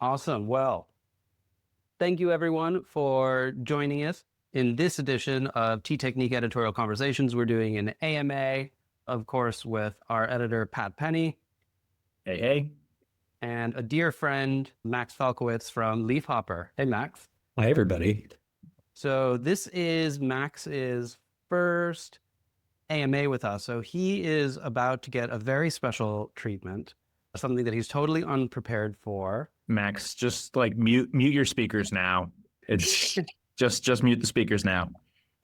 Awesome. Well, thank you everyone for joining us in this edition of TeaTechnique Editorial Conversations. We're doing an AMA, of course, with our editor, Pat Penny. Hey, hey. And a dear friend, Max Falkowitz from Leafhopper. Hey, Max. Hi, everybody. So this is Max's first AMA with us. So he is about to get a very special treatment, something that he's totally unprepared for. Max, just like mute your speakers now. It's just mute the speakers now.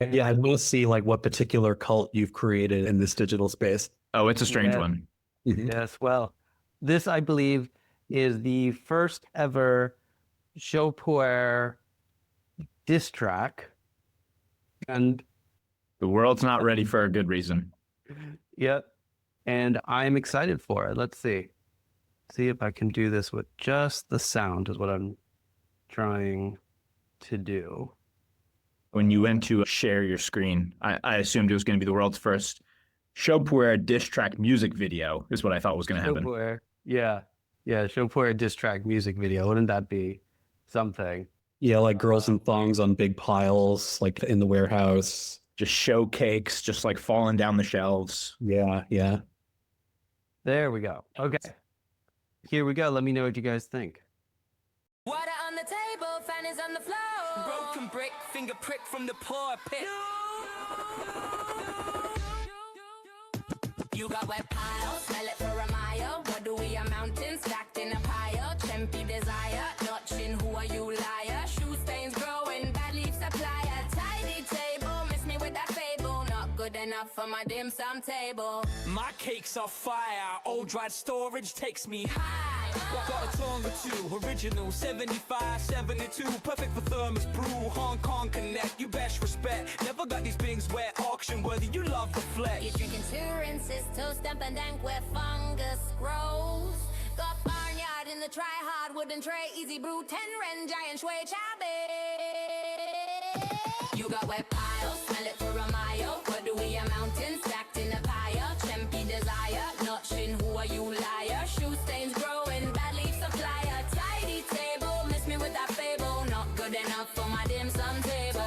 Yeah, I want to see like what particular cult you've created in this digital space. Oh, it's a strange one. Yes, well, this, I believe, is the first ever Chopin diss track. And the world's not ready for a good reason. Yep. And I'm excited for it. Let's see. See if I can do this with just the sound is what I'm trying to do. When you went to share your screen, I assumed it was going to be the world's first Chopin diss track music video is what I thought was going to happen. Chopin, yeah. Yeah, Chopin diss track music video. Wouldn't that be something? Yeah, like girls in thongs on big piles, like in the warehouse. Just show cakes, just like falling down the shelves. Yeah, yeah. There we go. Okay. Here we go. Let me know what you guys think. Water on the table, fan is on the floor. Broken brick, finger prick from the pulpit. You got wet pile, smell it for a mile. What do we a mountain stacked in a pile? Chempy desire, notching, who are you liar? Shoe stains growing, bad leaf supplier. Tidy table, miss me with that fable. Not good enough for my dim sum table. My cakes are fire, old dried storage takes me high. Got a tongue or two, original 75, 72, perfect for thermos brew, Hong Kong connect, you best respect. Never got these things where auction worthy, you love the flesh. You're drinking Turensis, toast and dank where fungus grows. Got barnyard in the try-hard wooden tray, easy brew, 10 ren, giant shui chabe. You got wet pile, smell it for a mile. What do we a mountain stacked in a pile? Chempy desire, notching, who are you liar? Shoe stains growing, bad leaf supplier. Tidy table, miss me with that fable. Not good enough for my dim sum table.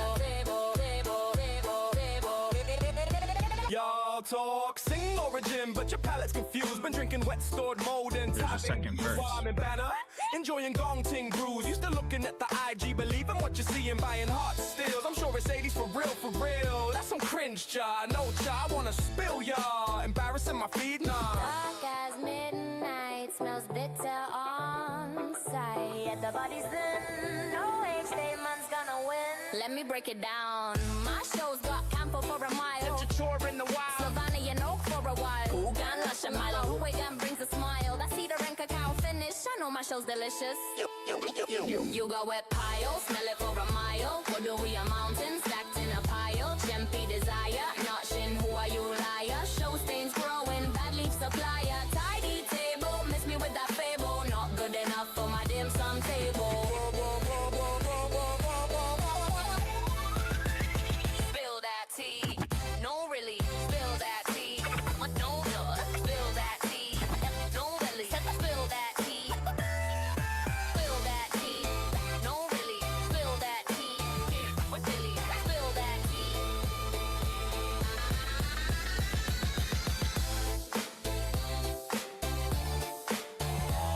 Y'all talk, sing origin, but your palate's confused. Been drinking wet stored mold and There's a second verse. banner. Enjoying gong ting brews. Used to looking at the IG, believing what you see and buying hot stills. I'm sure it's 80s for real. That's some cringe, cha. No, cha, I wanna spill y'all. Embarrassing my feed, nah. Dark as midnight, smells bitter on sight. The body's thin, no H-Statement's gonna win. Let me break it down. My show's got Campo for a mile. Get your chore in the wild. Sylvania and Oak for a while. Who can lush a mile? Who again brings a smile? That cedar and cacao finish. I know my show's delicious. You got wet pile, smell it for a mile. What do we a mountain stacked in a pile? Chempy desire, not shin, who are you liar? Show stains growing, bad leaf supplier. Tidy table, miss me with that fable. Not good enough for my dim sum table. Spill that tea. No, really, spill that tea. No, spill that tea. No, really, spill that tea. Spill that tea. No, really, spill that tea. Really, spill that tea.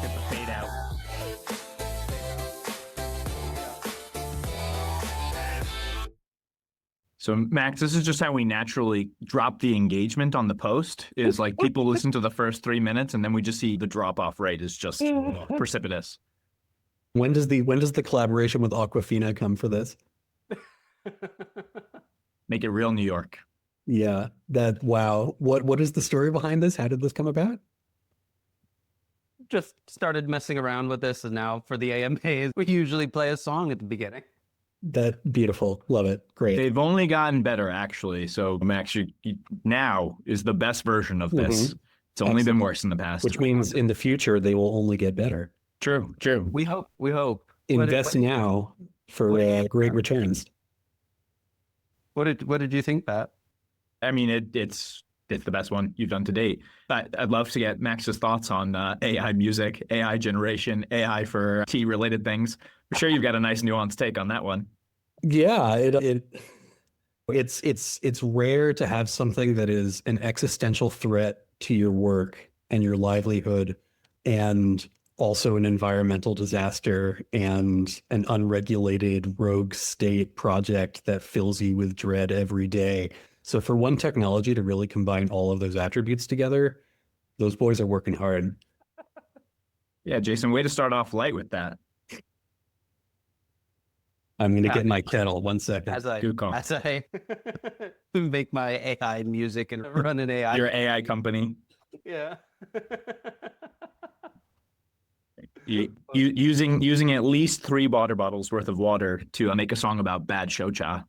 Get the fade out. So Max, this is just how we naturally drop the engagement on the post is like people listen to the first 3 minutes and then we just see the drop off rate is just precipitous. When does the collaboration with Aquafina come for this? Make it real New York. Yeah, wow. What is the story behind this? How did this come about? Just started messing around with this, and now for the AMAs, we usually play a song at the beginning. That beautiful. Love it. Great. They've only gotten better, actually. So Max, you now is the best version of this. It's only been worse in the past. Which means in the future, they will only get better. True. We hope. Invest now for great returns. What did you think, Pat? I mean, it's It's the best one you've done to date. I'd love to get Max's thoughts on AI music, AI generation, AI for tea-related things. I'm sure you've got a nice nuanced take on that one. Yeah, it's rare to have something that is an existential threat to your work and your livelihood, and also an environmental disaster and an unregulated rogue state project that fills you with dread every day. So for one technology to really combine all of those attributes together, those boys are working hard. Yeah, Jason, way to start off light with that. I'm going to get my kettle. 1 second. As I Good call. make my AI music and run an AI. Your AI company. Yeah. Using at least 3 water bottles worth of water to make a song about bad shocha.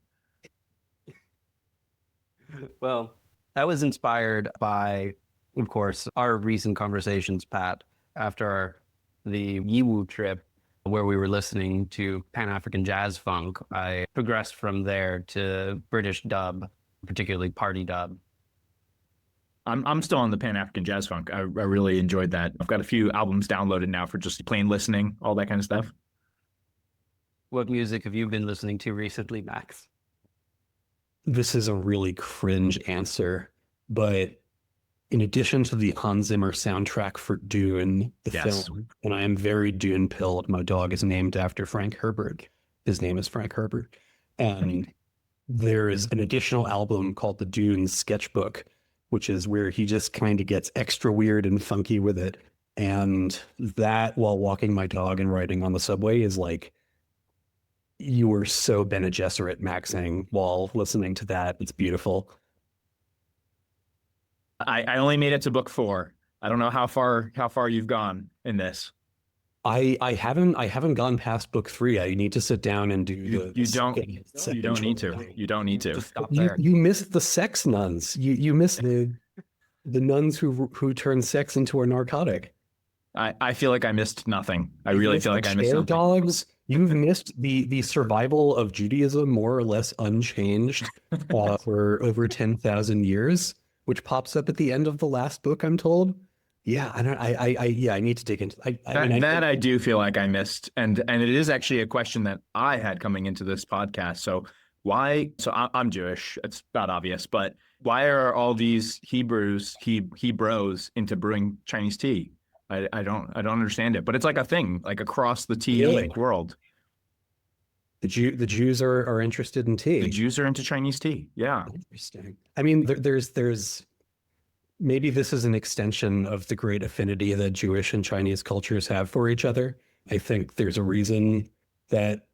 Well, that was inspired by, of course, our recent conversations, Pat, after the Yiwu trip where we were listening to Pan-African jazz funk. I progressed from there to British dub, particularly party dub. I'm still on the Pan-African jazz funk. I really enjoyed that. I've got a few albums downloaded now for just plain listening, all that kind of stuff. What music have you been listening to recently, Max? This is a really cringe answer, but in addition to the Hans Zimmer soundtrack for Dune, the film, and I am very Dune-pilled. My dog is named after Frank Herbert. His name is Frank Herbert. And there is an additional album called the Dune Sketchbook, which is where he just kind of gets extra weird and funky with it. And that, while walking my dog and riding on the subway, is like, you were so Bene Gesserit maxing while listening to that. It's beautiful. I only made it to book 4. I don't know how far you've gone in this. I haven't gone past book 3. I need to sit down and do you don't need to. You don't need to. Just stop there. You missed the sex nuns. You missed the nuns who turn sex into a narcotic. I feel like I missed nothing. I really feel like I missed something. Dogs. You've missed the survival of Judaism more or less unchanged for over 10,000 years, which pops up at the end of the last book, I'm told. Yeah, I need to dig into I do feel like I missed, and it is actually a question that I had coming into this podcast. So why? So I'm Jewish. It's about obvious, but why are all these Hebrews into brewing Chinese tea? I don't understand it, but it's like a thing, like across the tea world. The Jews are interested in tea. The Jews are into Chinese tea. Yeah, interesting. I mean, there's maybe this is an extension of the great affinity that Jewish and Chinese cultures have for each other. I think there's a reason that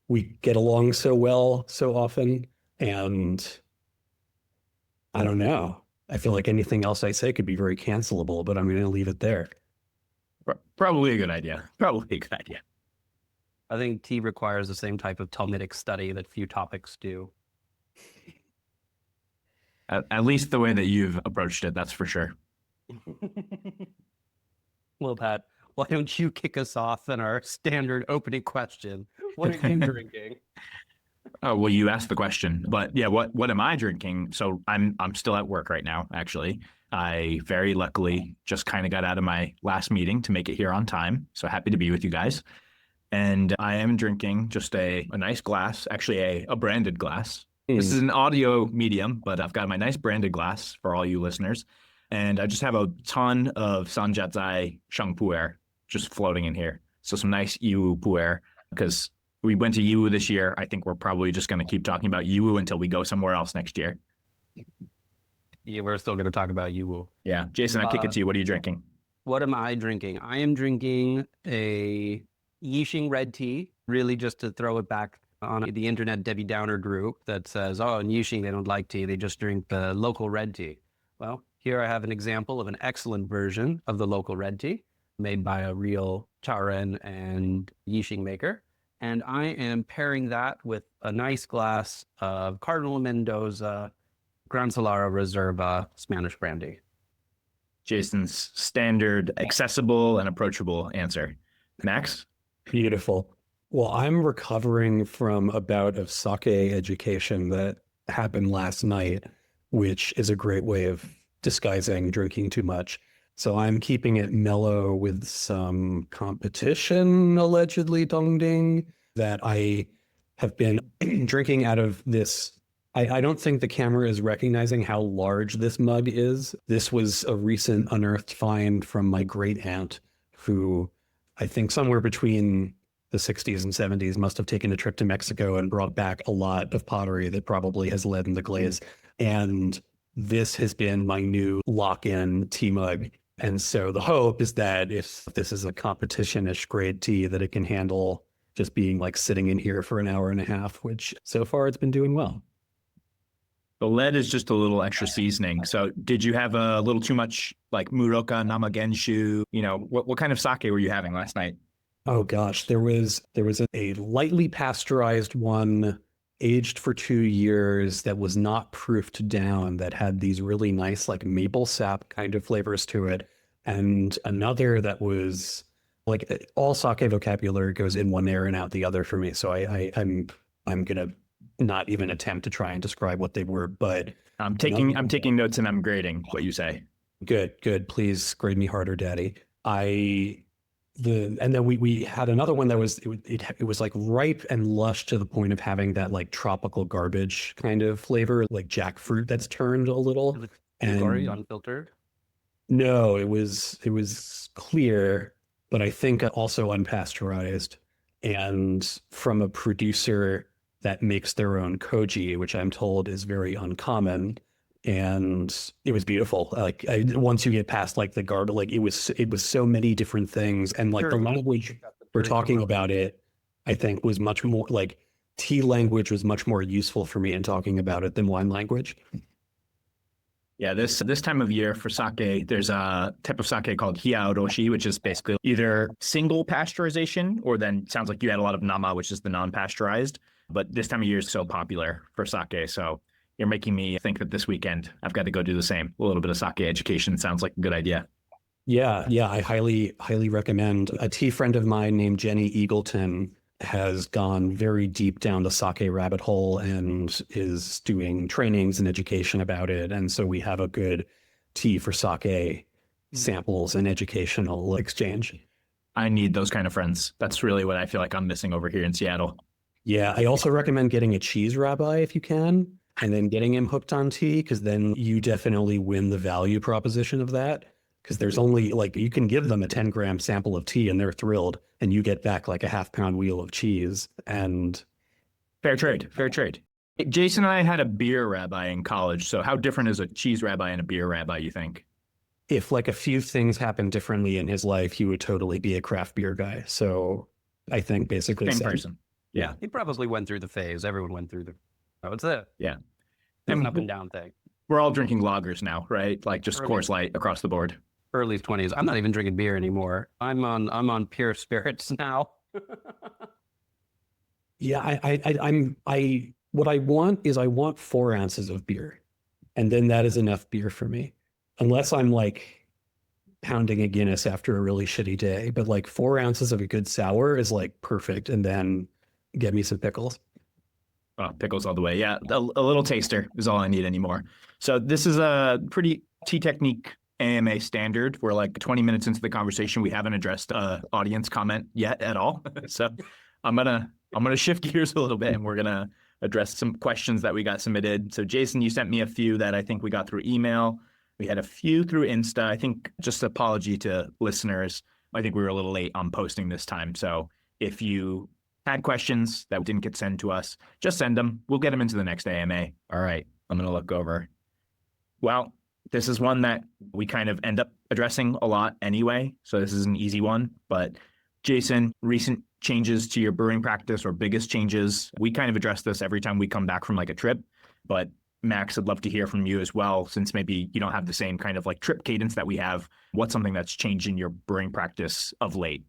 we get along so well so often, and I don't know. I feel like anything else I say could be very cancelable, but I'm going to leave it there. Probably a good idea. Probably a good idea. I think tea requires the same type of Talmudic study that few topics do. At least the way that you've approached it, that's for sure. Well, Pat, why don't you kick us off in our standard opening question? What are you drinking? Oh, well, you asked the question, but yeah, what am I drinking? So I'm still at work right now, actually. I very luckily just kind of got out of my last meeting to make it here on time. So happy to be with you guys. And I am drinking just a nice glass, actually a branded glass. This is an audio medium, but I've got my nice branded glass for all you listeners. And I just have a ton of Sanjiazai Shangpu'er just floating in here. So some nice Yiwu Pu'er, because we went to Yiwu this year. I think we're probably just going to keep talking about Yiwu until we go somewhere else next year. Yeah, we're still going to talk about Yiwu. Yeah. Jason, I'll kick it to you. What are you drinking? What am I drinking? I am drinking a Yixing red tea, really just to throw it back on the internet Debbie Downer group that says, oh, in Yixing, they don't like tea. They just drink the local red tea. Well, here I have an example of an excellent version of the local red tea made by a real Chaoren and Yixing maker. And I am pairing that with a nice glass of Cardinal Mendoza Gran Solara Reserva Spanish brandy. Jason's standard, accessible, and approachable answer. Max? Beautiful. Well, I'm recovering from a bout of sake education that happened last night, which is a great way of disguising drinking too much. So I'm keeping it mellow with some competition, allegedly dongding, that I have been drinking out of this. I don't think the camera is recognizing how large this mug is. This was a recent unearthed find from my great aunt, who I think somewhere between the 60s and 70s must have taken a trip to Mexico and brought back a lot of pottery that probably has led in the glaze. And this has been my new lock-in tea mug. And so the hope is that if this is a competition-ish grade tea, that it can handle just being like sitting in here for an hour and a half, which so far it's been doing well. The lead is just a little extra seasoning. So did you have a little too much like Muroka, Namagenshu? You know, what kind of sake were you having last night? Oh gosh, there was a lightly pasteurized one aged for 2 years that was not proofed down, that had these really nice like maple sap kind of flavors to it. And another that was like, all sake vocabulary goes in one ear and out the other for me. So I'm gonna not even attempt to try and describe what they were, but I'm taking notes and I'm grading what you say. Good. Please grade me harder, Daddy. And then we had another one that was it was like ripe and lush to the point of having that like tropical garbage kind of flavor, like jackfruit that's turned a little. And unfiltered? No, it was clear, but I think also unpasteurized, and from a producer that makes their own koji, which I'm told is very uncommon. And it was beautiful. Like once you get past like the garden, like it was so many different things. And like the language we're talking about it, I think was much more like tea language was much more useful for me in talking about it than wine language. Yeah, this time of year for sake, there's a type of sake called hiyaoroshi, which is basically either single pasteurization or then sounds like you had a lot of nama, which is the non-pasteurized. But this time of year is so popular for sake. So you're making me think that this weekend I've got to go do the same. A little bit of sake education sounds like a good idea. Yeah, I highly recommend. A tea friend of mine named Jenny Eagleton has gone very deep down the sake rabbit hole and is doing trainings and education about it. And so we have a good tea for sake samples and educational exchange. I need those kind of friends. That's really what I feel like I'm missing over here in Seattle. Yeah, I also recommend getting a cheese rabbi if you can, and then getting him hooked on tea, because then you definitely win the value proposition of that. Because there's only like, you can give them a 10-gram sample of tea and they're thrilled, and you get back like a half-pound wheel of cheese. And fair trade. Jason and I had a beer rabbi in college. So how different is a cheese rabbi and a beer rabbi, you think? If like a few things happened differently in his life, he would totally be a craft beer guy. So I think basically same person. Yeah. He probably went through the phase. Everyone went through it's a And up and down thing. We're all drinking lagers now, right? Like just Coors Light across the board. Early 20s. I'm not even drinking beer anymore. I'm on pure spirits now. Yeah, what I want 4 ounces of beer, and then that is enough beer for me. Unless I'm like pounding a Guinness after a really shitty day, but like 4 ounces of a good sour is like perfect. And then get me some pickles. Oh, pickles all the way. Yeah, a little taster is all I need anymore. So this is a pretty TeaTechnique AMA standard. We're like 20 minutes into the conversation. We haven't addressed audience comment yet at all. So I'm gonna shift gears a little bit, and we're gonna address some questions that we got submitted. So Jason, you sent me a few that I think we got through email. We had a few through Insta. I think, just apology to listeners, I think we were a little late on posting this time. So if you had questions that didn't get sent to us, just send them. We'll get them into the next AMA. All right, I'm going to look over. Well, this is one that we kind of end up addressing a lot anyway, so this is an easy one. But Jason, recent changes to your brewing practice or biggest changes? We kind of address this every time we come back from like a trip, but Max, I'd love to hear from you as well, since maybe you don't have the same kind of like trip cadence that we have. What's something that's changed in your brewing practice of late?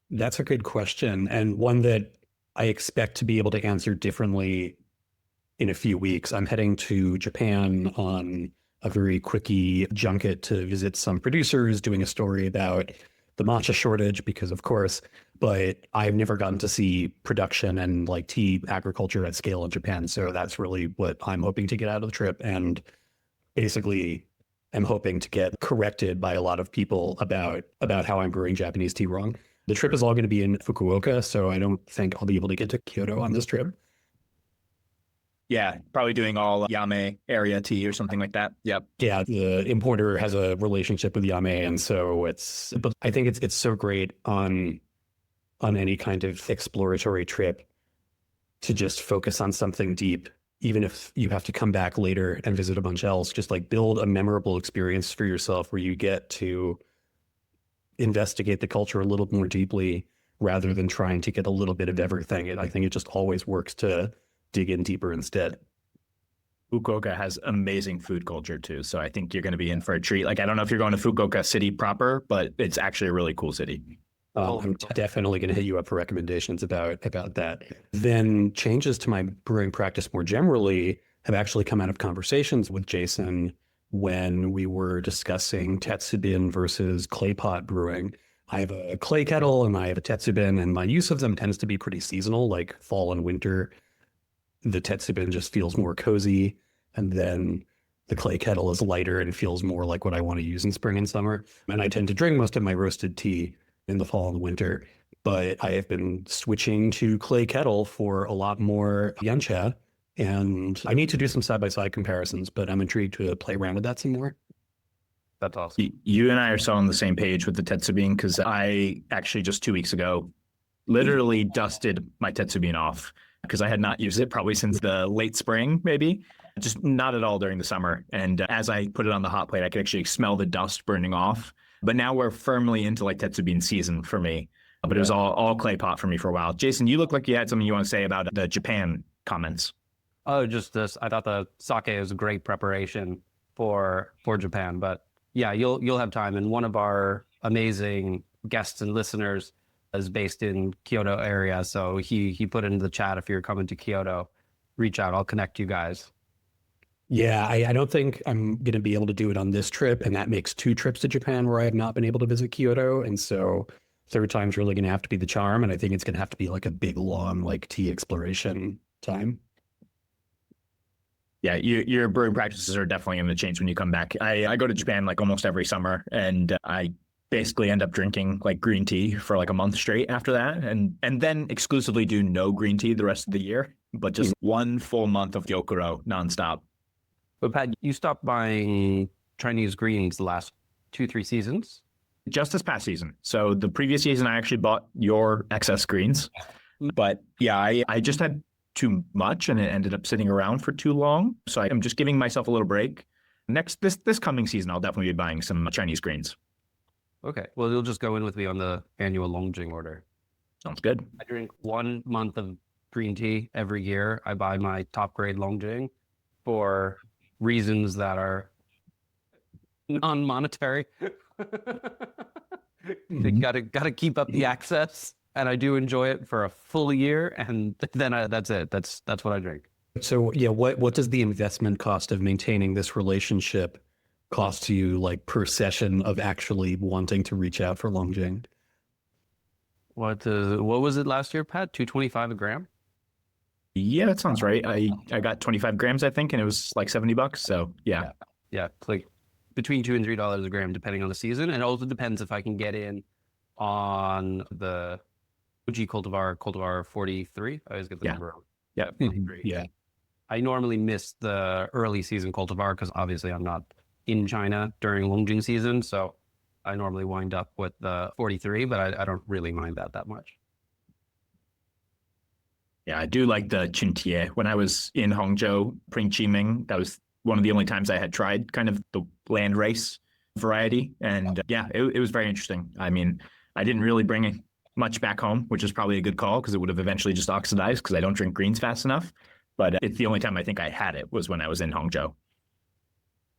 That's a good question, and one that I expect to be able to answer differently in a few weeks. I'm heading to Japan on a very quickie junket to visit some producers, doing a story about the matcha shortage, because of course, but I've never gotten to see production and like tea agriculture at scale in Japan. So that's really what I'm hoping to get out of the trip. And basically am hoping to get corrected by a lot of people about how I'm brewing Japanese tea wrong. The trip is all going to be in Fukuoka, so I don't think I'll be able to get to Kyoto on this trip. Yeah, probably doing all Yame area tea or something like that. Yep. Yeah, the importer has a relationship with Yame, and so but I think it's so great on any kind of exploratory trip to just focus on something deep, even if you have to come back later and visit a bunch else. Just like build a memorable experience for yourself where you get to investigate the culture a little more deeply rather than trying to get a little bit of everything. And I think it just always works to dig in deeper instead. Fukuoka has amazing food culture too. So I think you're going to be in for a treat. Like, I don't know if you're going to Fukuoka city proper, but it's actually a really cool city. I'm definitely going to hit you up for recommendations about that. Then changes to my brewing practice more generally have actually come out of conversations with Jason when we were discussing tetsubin versus clay pot brewing. I have a clay kettle and I have a tetsubin, and my use of them tends to be pretty seasonal, like fall and winter. The tetsubin just feels more cozy, and then the clay kettle is lighter and feels more like what I want to use in spring and summer. And I tend to drink most of my roasted tea in the fall and winter, but I have been switching to clay kettle for a lot more Yancha, and I need to do some side-by-side comparisons, but I'm intrigued to play around with that some more. That's awesome. You and I are so on the same page with the tetsubin, because I actually just 2 weeks ago literally dusted my tetsubin off because I had not used it probably since the late spring, maybe. Just not at all during the summer. And as I put it on the hot plate, I could actually smell the dust burning off. But now we're firmly into like tetsubin season for me. But it was all clay pot for me for a while. Jason, you look like you had something you want to say about the Japan comments. Oh, just this. I thought the sake is a great preparation for Japan. But yeah, you'll have time. And one of our amazing guests and listeners is based in Kyoto area. So he put into the chat, if you're coming to Kyoto, reach out. I'll connect you guys. Yeah, I don't think I'm going to be able to do it on this trip. And that makes 2 trips to Japan where I have not been able to visit Kyoto. And so third time's really going to have to be the charm. And I think it's going to have to be like a big, long, like tea exploration time. Yeah, your brewing practices are definitely going to change when you come back. I go to Japan like almost every summer, and I basically end up drinking like green tea for like a month straight after that, and then exclusively do no green tea the rest of the year, but just 1 full month of gyokuro nonstop. But Pat, you stopped buying Chinese greens the last 2-3 seasons? Just this past season. So the previous season, I actually bought your excess greens. But yeah, I just had too much and it ended up sitting around for too long. So I'm just giving myself a little break. This coming season, I'll definitely be buying some Chinese greens. Okay. Well, you'll just go in with me on the annual Longjing order. Sounds good. I drink 1 month of green tea every year. I buy my top grade Longjing for reasons that are non-monetary. You gotta keep up the access, and I do enjoy it for a full year, and then that's it. That's what I drink. So yeah, what does the investment cost of maintaining this relationship cost to you, like per session of actually wanting to reach out for Longjing? What was it last year, Pat? $2.25 a gram? Yeah, that sounds right. I got 25 grams, I think, and it was like $70. So yeah. It's like between $2 and $3 a gram, depending on the season. And it also depends if I can get in on the Fuji cultivar 43. I always get the number wrong. Yeah, 43. Yeah. I normally miss the early season cultivar because obviously I'm not in China during Longjing season. So I normally wind up with the 43, but I don't really mind that much. Yeah, I do like the Chintie. When I was in Hangzhou, Pringchiming, that was one of the only times I had tried kind of the land race variety. And yeah, it was very interesting. I mean, I didn't really bring much back home, which is probably a good call because it would have eventually just oxidized because I don't drink greens fast enough. But it's the only time I think I had it was when I was in Hangzhou.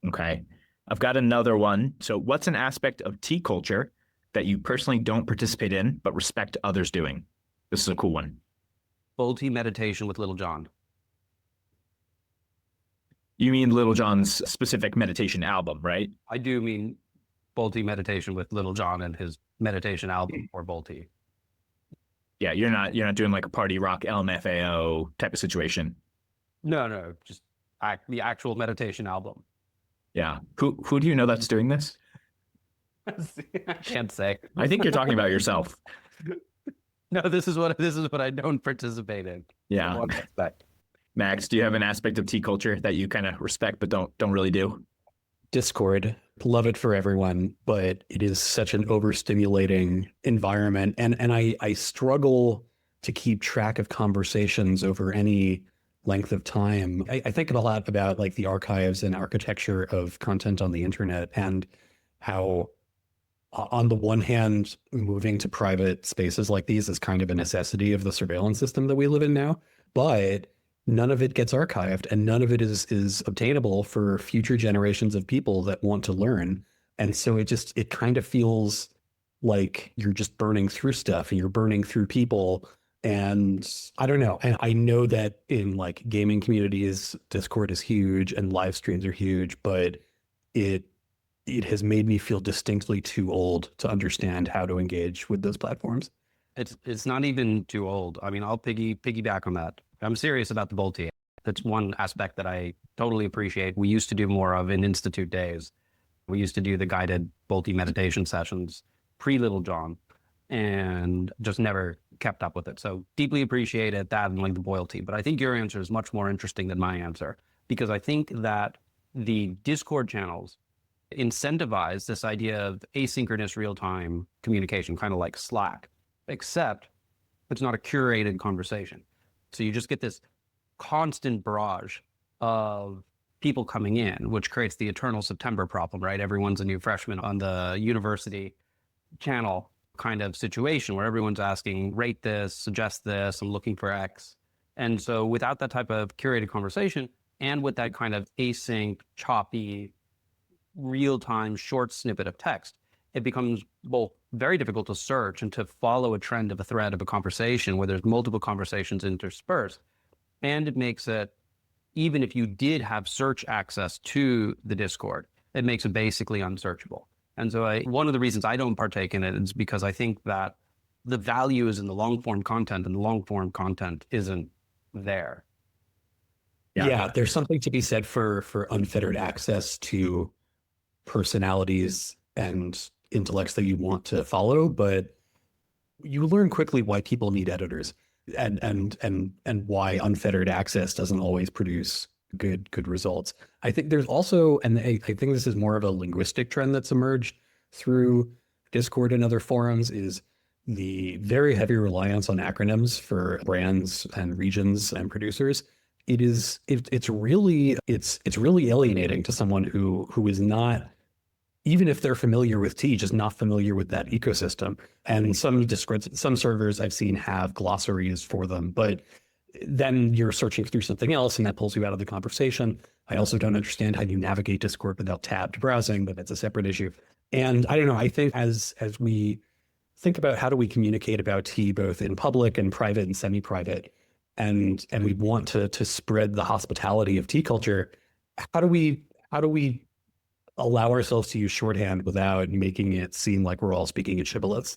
Okay, I've got another one. So what's an aspect of tea culture that you personally don't participate in but respect others doing? This is a cool one. Full tea meditation with Little John. You mean Little John's specific meditation album, right? I do mean Bowl Tea meditation with Little John and his meditation album for Bowl Tea. Yeah, you're not doing like a party rock LMFAO type of situation. No, just the actual meditation album. Yeah. Who do you know that's doing this? I can't say. I think you're talking about yourself. No, this is what I don't participate in. Yeah. One aspect. Max, do you have an aspect of tea culture that you kind of respect but don't really do? Discord, love it for everyone, but it is such an overstimulating environment. And I struggle to keep track of conversations over any length of time. I think a lot about like the archives and architecture of content on the internet and how on the one hand, moving to private spaces like these is kind of a necessity of the surveillance system that we live in now, but none of it gets archived and none of it is obtainable for future generations of people that want to learn. And so it kind of feels like you're just burning through stuff and you're burning through people. And I don't know. And I know that in like gaming communities, Discord is huge and live streams are huge, but it has made me feel distinctly too old to understand how to engage with those platforms. It's not even too old. I mean, I'll piggyback on that. I'm serious about the Bolti. That's one aspect that I totally appreciate. We used to do more of in Institute days. We used to do the guided Bolti meditation sessions pre-Little John and just never kept up with it. So deeply appreciated that and like the loyalty. But I think your answer is much more interesting than my answer because I think that the Discord channels incentivize this idea of asynchronous real-time communication, kind of like Slack, except it's not a curated conversation. So you just get this constant barrage of people coming in, which creates the eternal September problem, right? Everyone's a new freshman on the university channel kind of situation where everyone's asking, rate this, suggest this, I'm looking for X. And so without that type of curated conversation and with that kind of async, choppy, real-time short snippet of text, it becomes both very difficult to search and to follow a trend of a thread of a conversation where there's multiple conversations interspersed. And it makes it, even if you did have search access to the Discord, it makes it basically unsearchable. And so one of the reasons I don't partake in it is because I think that the value is in the long form content and the long form content isn't there. Yeah, there's something to be said for unfettered access to personalities and intellects that you want to follow, but you learn quickly why people need editors and why unfettered access doesn't always produce good results. I think there's also, and I think this is more of a linguistic trend that's emerged through Discord and other forums, is the very heavy reliance on acronyms for brands and regions and producers. It's really alienating to someone who is not, even if they're familiar with tea, just not familiar with that ecosystem. And some servers I've seen have glossaries for them, but then you're searching through something else and that pulls you out of the conversation. I also don't understand how you navigate Discord without tabbed browsing, but that's a separate issue. And I don't know, I think as we think about how do we communicate about tea, both in public and private and semi-private, and we want to spread the hospitality of tea culture, how do we allow ourselves to use shorthand without making it seem like we're all speaking in shibboleths?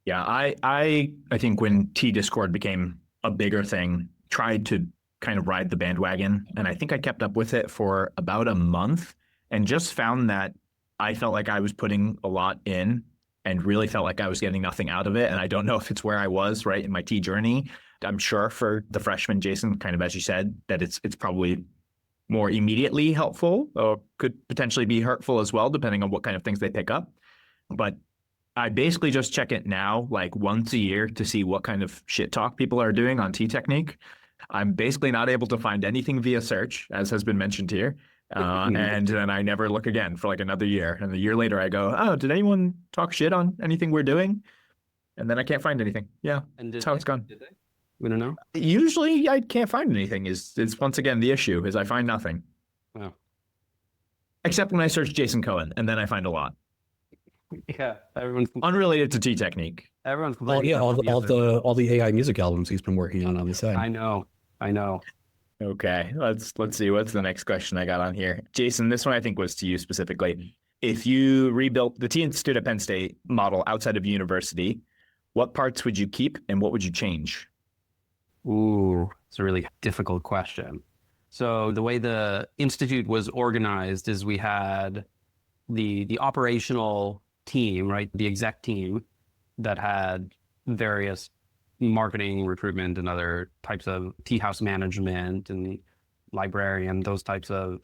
Yeah, I think when Tea Discord became a bigger thing, tried to kind of ride the bandwagon, and I think I kept up with it for about a month and just found that I felt like I was putting a lot in and really felt like I was getting nothing out of it. And I don't know if it's where I was right in my tea journey. I'm sure for the freshman, Jason, kind of as you said, that it's probably more immediately helpful or could potentially be hurtful as well, depending on what kind of things they pick up. But I basically just check it now, like once a year, to see what kind of shit talk people are doing on TeaTechnique. I'm basically not able to find anything via search, as has been mentioned here. And then I never look again for like another year. And a year later I go, oh, did anyone talk shit on anything we're doing? And then I can't find anything. Yeah, that's how it's gone. Did they? We don't know. Usually I can't find anything is once again the issue is I find nothing. Wow. Except when I search Jason Cohen, and then I find a lot. Yeah, everyone's unrelated to TeaTechnique. Everyone's complaining. All the AI music albums he's been working on the side. I know. Okay, let's see. What's the next question I got on here? Jason, this one I think was to you specifically. If you rebuilt the Tea Institute at Penn State model outside of university, what parts would you keep and what would you change? Ooh, it's a really difficult question. So the way the institute was organized is we had the operational team, right? The exec team that had various marketing, recruitment, and other types of tea house management and librarian, those types of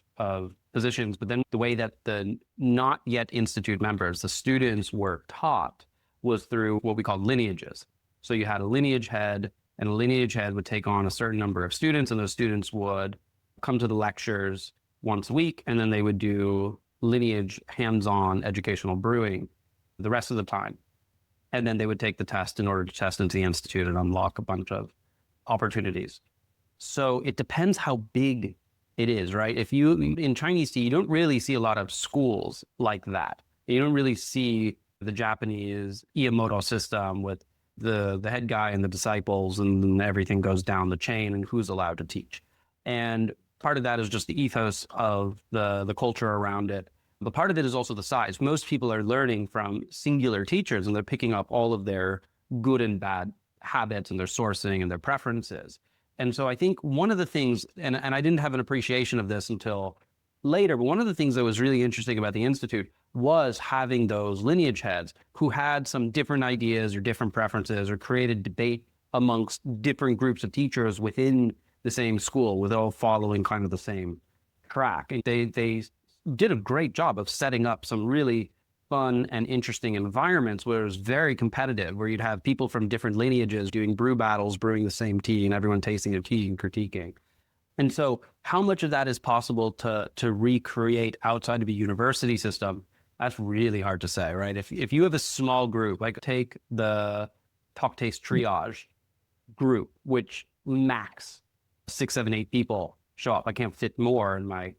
positions. But then the way that the not yet institute members, the students were taught was through what we call lineages. So you had a lineage head, and a lineage head would take on a certain number of students, and those students would come to the lectures once a week, and then they would do lineage hands-on educational brewing the rest of the time. And then they would take the test in order to test into the institute and unlock a bunch of opportunities. So it depends how big it is, right? If you, in Chinese tea, you don't really see a lot of schools like that. You don't really see the Japanese Iamoto system with the head guy and the disciples, and then everything goes down the chain and who's allowed to teach. And part of that is just the ethos of the culture around it. But part of it is also the size. Most people are learning from singular teachers, and they're picking up all of their good and bad habits and their sourcing and their preferences. And so I think one of the things, and I didn't have an appreciation of this until later, but one of the things that was really interesting about the Institute was having those lineage heads who had some different ideas or different preferences or created debate amongst different groups of teachers within the same school, with all following kind of the same track. And they did a great job of setting up some really fun and interesting environments where it was very competitive, where you'd have people from different lineages doing brew battles, brewing the same tea, and everyone tasting their tea and critiquing. And so how much of that is possible to recreate outside of a university system? That's really hard to say, right? If you have a small group, like take the Talk Taste Triage group, which max 6, 7, 8 people show up. I can't fit more in my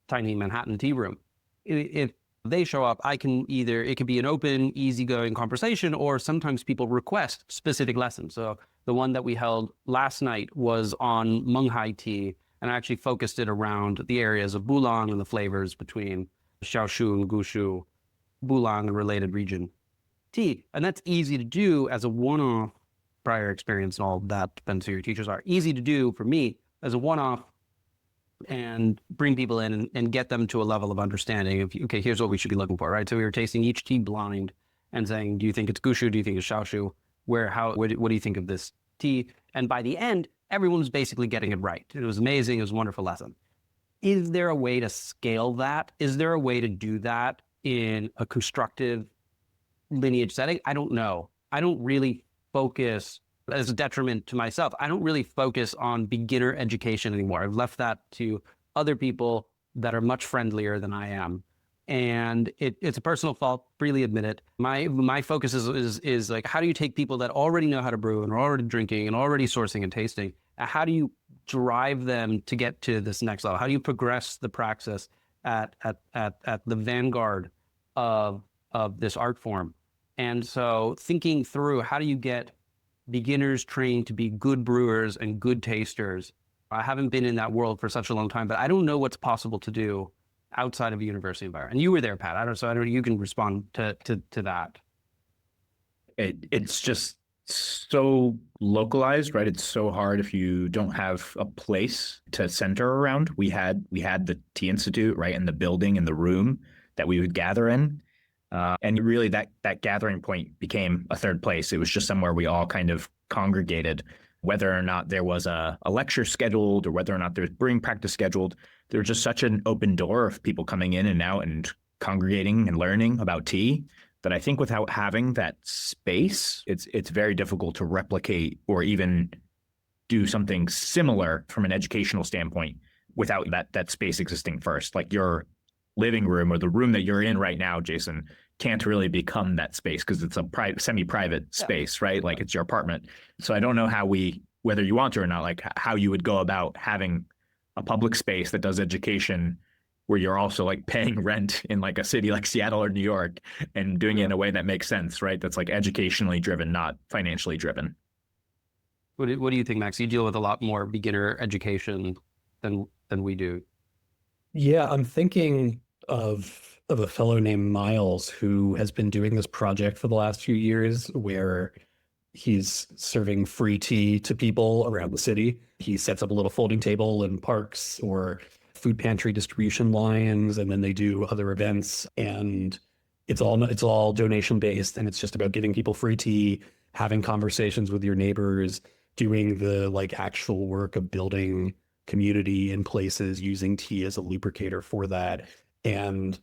tiny Manhattan tea room. If they show up, it can be an open, easygoing conversation, or sometimes people request specific lessons. So the one that we held last night was on Menghai tea, and I actually focused it around the areas of Bulang and the flavors between Xiaoshu and Gushu, Bulang and related region tea. And that's easy to do as a one-off. Prior experience and all of that depends who your teachers are. Easy to do for me as a one-off, and bring people in and get them to a level of understanding of, okay, here's what we should be looking for, right? So we were tasting each tea blind and saying, do you think it's Gushu? Do you think it's Xiaoshu? What do you think of this tea? And by the end, everyone was basically getting it right. It was amazing. It was a wonderful lesson. Is there a way to scale that? Is there a way to do that in a constructive lineage setting? I don't know. I don't really focus, as a detriment to myself, I don't really focus on beginner education anymore. I've left that to other people that are much friendlier than I am. And it's a personal fault, freely admit it. My focus is like, how do you take people that already know how to brew and are already drinking and already sourcing and tasting? How do you drive them to get to this next level? How do you progress the praxis at the vanguard of this art form? And so thinking through, how do you get beginners trained to be good brewers and good tasters? I haven't been in that world for such a long time, but I don't know what's possible to do outside of a university environment. And you were there, Pat. I don't. You can respond to that. It's just so localized, right? It's so hard if you don't have a place to center around. We had the Tea Institute, right, in the building, in the room that we would gather in. And really that gathering point became a third place. It was just somewhere we all kind of congregated, whether or not there was a lecture scheduled or whether or not there was brewing practice scheduled. There was just such an open door of people coming in and out and congregating and learning about tea that I think without having that space, it's very difficult to replicate or even do something similar from an educational standpoint without that space existing first. Like your living room or the room that you're in right now, Jason, can't really become that space because it's a semi-private space, right? Like it's your apartment. So I don't know whether you want to or not, like how you would go about having a public space that does education where you're also like paying rent in like a city like Seattle or New York and doing it in a way that makes sense, right? That's like educationally driven, not financially driven. What do you think, Max? You deal with a lot more beginner education than we do. Yeah, I'm thinking of a fellow named Miles who has been doing this project for the last few years where He's serving free tea to people around the city. He sets up a little folding table in parks or food pantry distribution lines, and then they do other events. And it's all donation based, and it's just about giving people free tea, having conversations with your neighbors, doing the like actual work of building community in places, using tea as a lubricator for that. And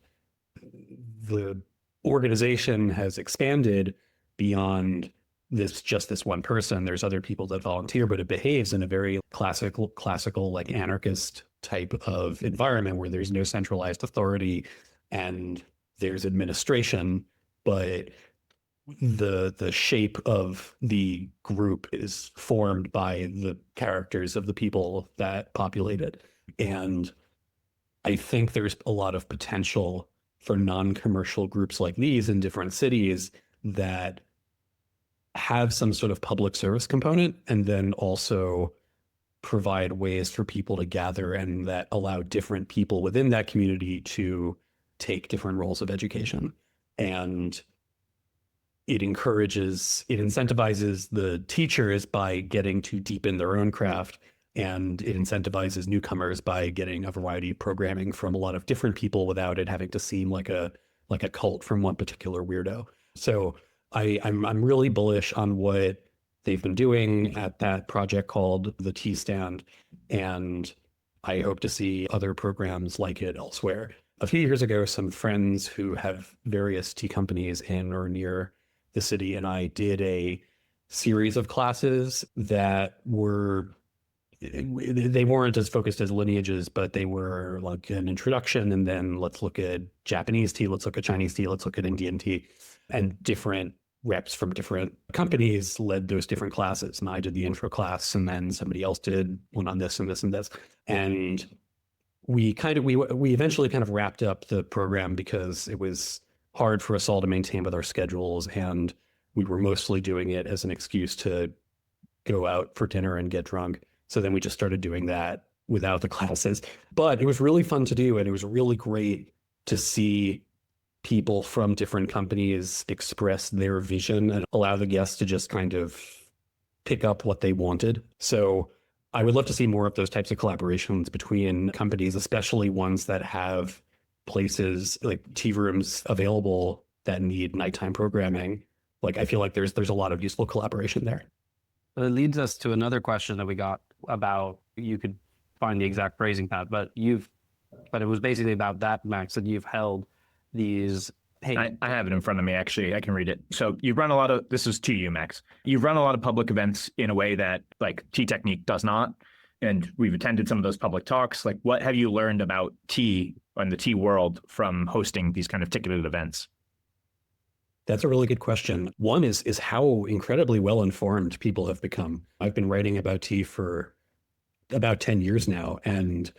the organization has expanded beyond this one person. There's other people that volunteer, but it behaves in a very classical like anarchist type of environment where there's no centralized authority and there's administration, but the shape of the group is formed by the characters of the people that populate it. And I think there's a lot of potential for non-commercial groups like these in different cities that have some sort of public service component, and then also provide ways for people to gather and that allow different people within that community to take different roles of education. And it incentivizes the teachers by getting to deepen their own craft, and it incentivizes newcomers by getting a variety of programming from a lot of different people without it having to seem like a cult from one particular weirdo. So I'm really bullish on what they've been doing at that project called the Tea Stand, and I hope to see other programs like it elsewhere. A few years ago, some friends who have various tea companies in or near the city and I did a series of classes that they weren't as focused as lineages, but they were like an introduction, and then let's look at Japanese tea, let's look at Chinese tea, let's look at Indian tea, and different reps from different companies led those different classes. And I did the intro class, and then somebody else did one on this and this and this. And we eventually kind of wrapped up the program because it was hard for us all to maintain with our schedules, and we were mostly doing it as an excuse to go out for dinner and get drunk. So then we just started doing that without the classes. But it was really fun to do, and it was really great to see people from different companies express their vision and allow the guests to just kind of pick up what they wanted. So I would love to see more of those types of collaborations between companies, especially ones that have places like tea rooms available that need nighttime programming. Like, I feel like there's a lot of useful collaboration there. It leads us to another question that we got about, you could find the exact phrasing, Pat, but it was basically about that, Max, that you've held these. Hey, I have it in front of me, actually. I can read it. So you run a lot of, this is to you, Max. You've run a lot of public events in a way that like TeaTechnique does not. And we've attended some of those public talks. Like, what have you learned about tea and the tea world from hosting these kind of ticketed events? That's a really good question. One is how incredibly well-informed people have become. I've been writing about tea for about 10 years now, and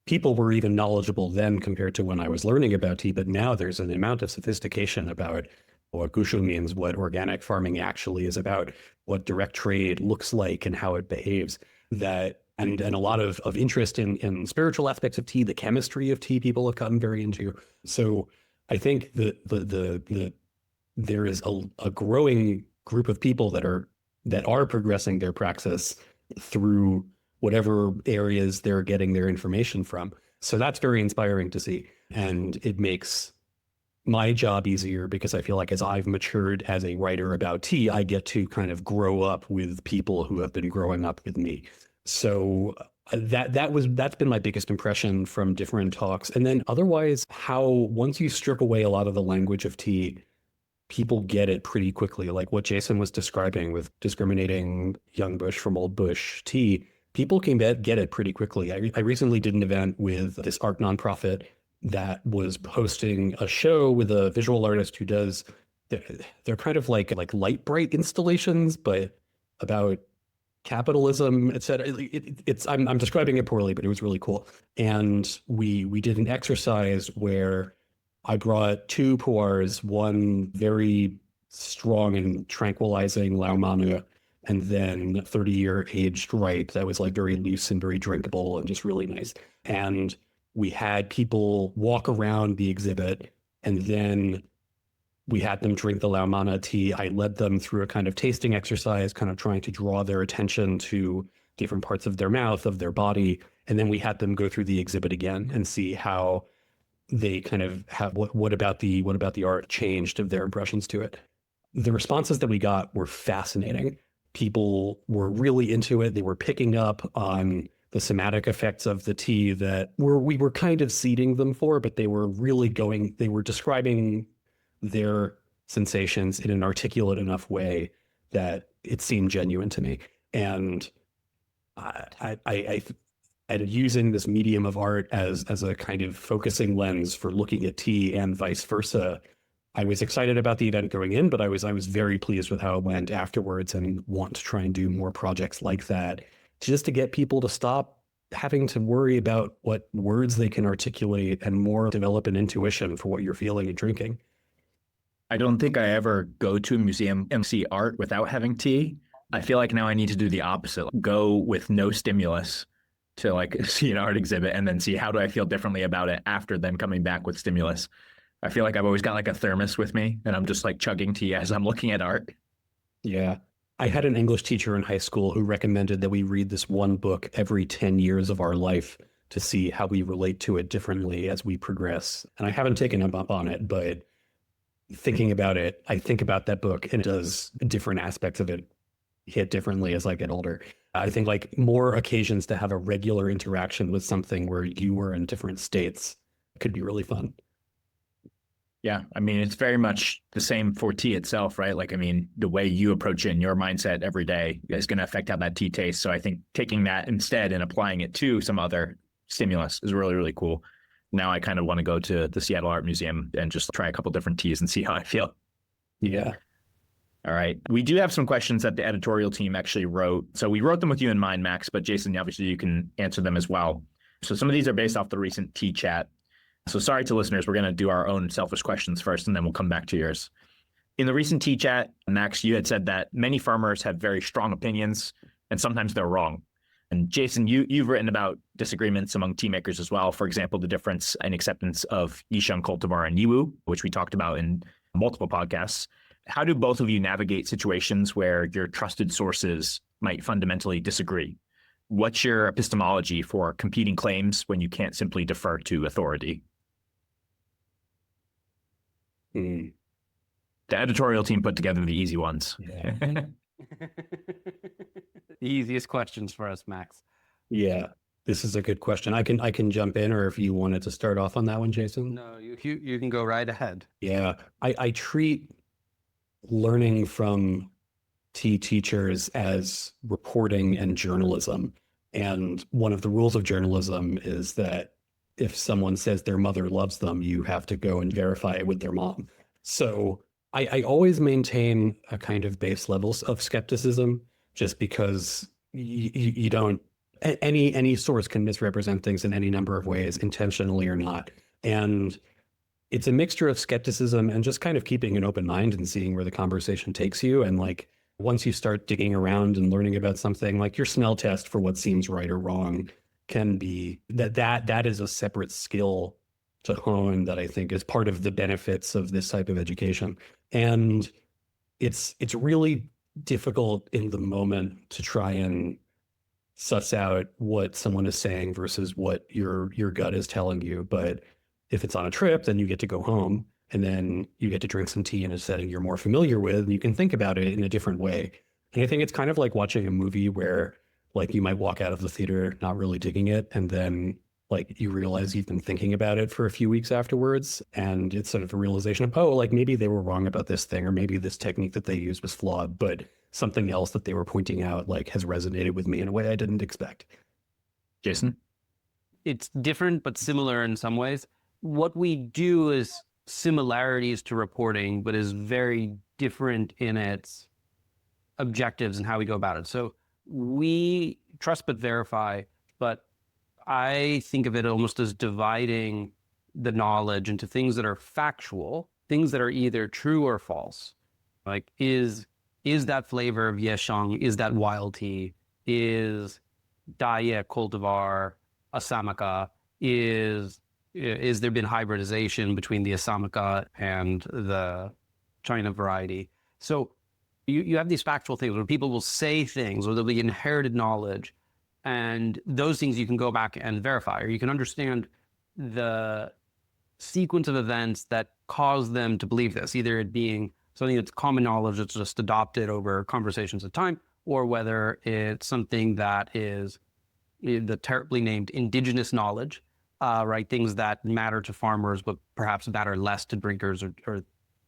people were even knowledgeable then compared to when I was learning about tea, but now there's an amount of sophistication about what gushu means, what organic farming actually is about, what direct trade looks like and how it behaves, and a lot of interest in spiritual aspects of tea, the chemistry of tea people have gotten very into. So I think there is a growing group of people that are progressing their praxis through whatever areas they're getting their information from. So that's very inspiring to see. And it makes my job easier because I feel like as I've matured as a writer about tea, I get to kind of grow up with people who have been growing up with me. So that's been my biggest impression from different talks. And then otherwise, how once you strip away a lot of the language of tea, people get it pretty quickly. Like what Jason was describing with discriminating young bush from old bush tea, people can get it pretty quickly. I recently did an event with this art nonprofit that was hosting a show with a visual artist who does, they're kind of like light bright installations, but about capitalism, etc. I'm describing it poorly, but it was really cool. And we did an exercise where I brought two pu'ers, one very strong and tranquilizing Laumanu, and then a 30-year aged ripe that was like very loose and very drinkable and just really nice. And we had people walk around the exhibit, and then we had them drink the Laumana tea. I led them through a kind of tasting exercise, kind of trying to draw their attention to different parts of their mouth, of their body. And then we had them go through the exhibit again and see how they kind of have what about the art changed of their impressions to it. The responses that we got were fascinating. People were really into it. They were picking up on the somatic effects of the tea that we were kind of seeding them for, but they were describing their sensations in an articulate enough way that it seemed genuine to me. And I using this medium of art as a kind of focusing lens for looking at tea and vice versa, I was excited about the event going in, but I was very pleased with how it went afterwards, and want to try and do more projects like that, just to get people to stop having to worry about what words they can articulate and more develop an intuition for what you're feeling and drinking. I don't think I ever go to a museum and see art without having tea. I feel like now I need to do the opposite. Go with no stimulus to like see an art exhibit and then see how do I feel differently about it after then coming back with stimulus. I feel like I've always got like a thermos with me and I'm just like chugging tea as I'm looking at art. Yeah. I had an English teacher in high school who recommended that we read this one book every 10 years of our life to see how we relate to it differently as we progress. And I haven't taken him up on it, but thinking about it, I think about that book and it does different aspects of it hit differently as I get older. I think like more occasions to have a regular interaction with something where you were in different states could be really fun. Yeah, I mean, it's very much the same for tea itself, right? Like, I mean, the way you approach it in your mindset every day is going to affect how that tea tastes. So I think taking that instead and applying it to some other stimulus is really, really cool. Now I kind of want to go to the Seattle Art Museum and just try a couple different teas and see how I feel. Yeah. All right. We do have some questions that the editorial team actually wrote. So we wrote them with you in mind, Max, but Jason, obviously you can answer them as well. So some of these are based off the recent tea chat. So sorry to listeners, we're going to do our own selfish questions first, and then we'll come back to yours. In the recent tea chat, Max, you had said that many farmers have very strong opinions, and sometimes they're wrong. And Jason, you've written about disagreements among tea makers as well. For example, the difference in acceptance of Yishun cultivar and Yiwu, which we talked about in multiple podcasts. How do both of you navigate situations where your trusted sources might fundamentally disagree? What's your epistemology for competing claims when you can't simply defer to authority? Mm. The editorial team put together the easy ones. Yeah. The easiest questions for us, Max. Yeah, this is a good question. I can jump in, or if you wanted to start off on that one, Jason. No, you can go right ahead. Yeah, I treat learning from tea teachers as reporting and journalism. And one of the rules of journalism is that if someone says their mother loves them, you have to go and verify it with their mom. So I always maintain a kind of base levels of skepticism, just because you don't, any source can misrepresent things in any number of ways, intentionally or not. And it's a mixture of skepticism and just kind of keeping an open mind and seeing where the conversation takes you. And like, once you start digging around and learning about something, like your smell test for what seems right or wrong can be that is a separate skill to hone that I think is part of the benefits of this type of education. And it's really difficult in the moment to try and suss out what someone is saying versus what your gut is telling you. But if it's on a trip, then you get to go home and then you get to drink some tea in a setting you're more familiar with, and you can think about it in a different way. And I think it's kind of like watching a movie where like you might walk out of the theater not really digging it, and then like you realize you've been thinking about it for a few weeks afterwards, and it's sort of a realization of, oh, like maybe they were wrong about this thing, or maybe this technique that they used was flawed, but something else that they were pointing out like has resonated with me in a way I didn't expect. Jason? It's different but similar in some ways. What we do is similarities to reporting, but is very different in its objectives and how we go about it. So we trust but verify, but I think of it almost as dividing the knowledge into things that are factual, things that are either true or false. Like, is that flavor of Yeshang, is that wild tea? Is Daya cultivar Asamaka? Is there been hybridization between the Asamaka and the China variety. So you have these factual things where people will say things, or there'll be inherited knowledge, and those things you can go back and verify, or you can understand the sequence of events that cause them to believe this, either it being something that's common knowledge that's just adopted over conversations of time, or whether it's something that is the terribly named indigenous knowledge, right? Things that matter to farmers, but perhaps matter less to drinkers, or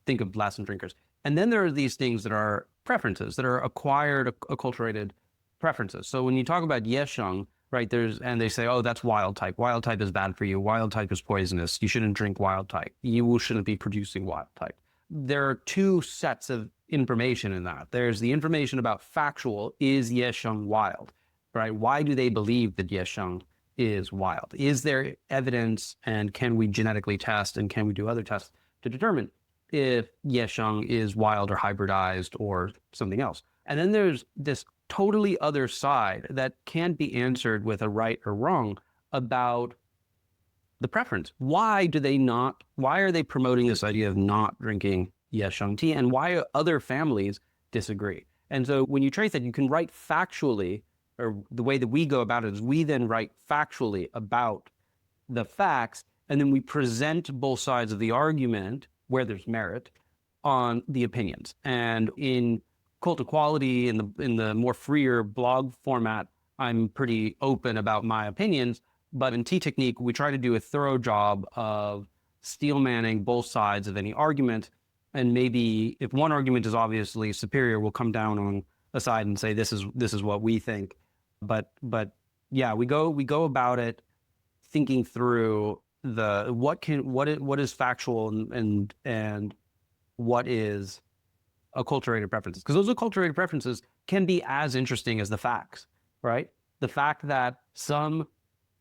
think of less in drinkers. And then there are these things that are preferences, that are acquired, acculturated preferences. So when you talk about yesheng, right, and they say, oh, that's wild type. Wild type is bad for you. Wild type is poisonous. You shouldn't drink wild type. You shouldn't be producing wild type. There are two sets of information in that. There's the information about factual, is yesheng wild, right? Why do they believe that yesheng is wild? Is there evidence, and can we genetically test, and can we do other tests to determine if yesheng is wild or hybridized or something else? And then there's this totally other side that can't be answered with a right or wrong about the preference. Why are they promoting this idea of not drinking yesheng tea, and why other families disagree? And so when you trace that, you can write factually, or the way that we go about it is we then write factually about the facts, and then we present both sides of the argument where there's merit on the opinions. And in Cult of Quality, in the more freer blog format, I'm pretty open about my opinions. But in TeaTechnique, we try to do a thorough job of steel manning both sides of any argument. And maybe if one argument is obviously superior, we'll come down on a side and say this is what we think. But yeah, we go about it thinking through what is factual and what is acculturated preferences, because those acculturated preferences can be as interesting as the facts, right? The fact that some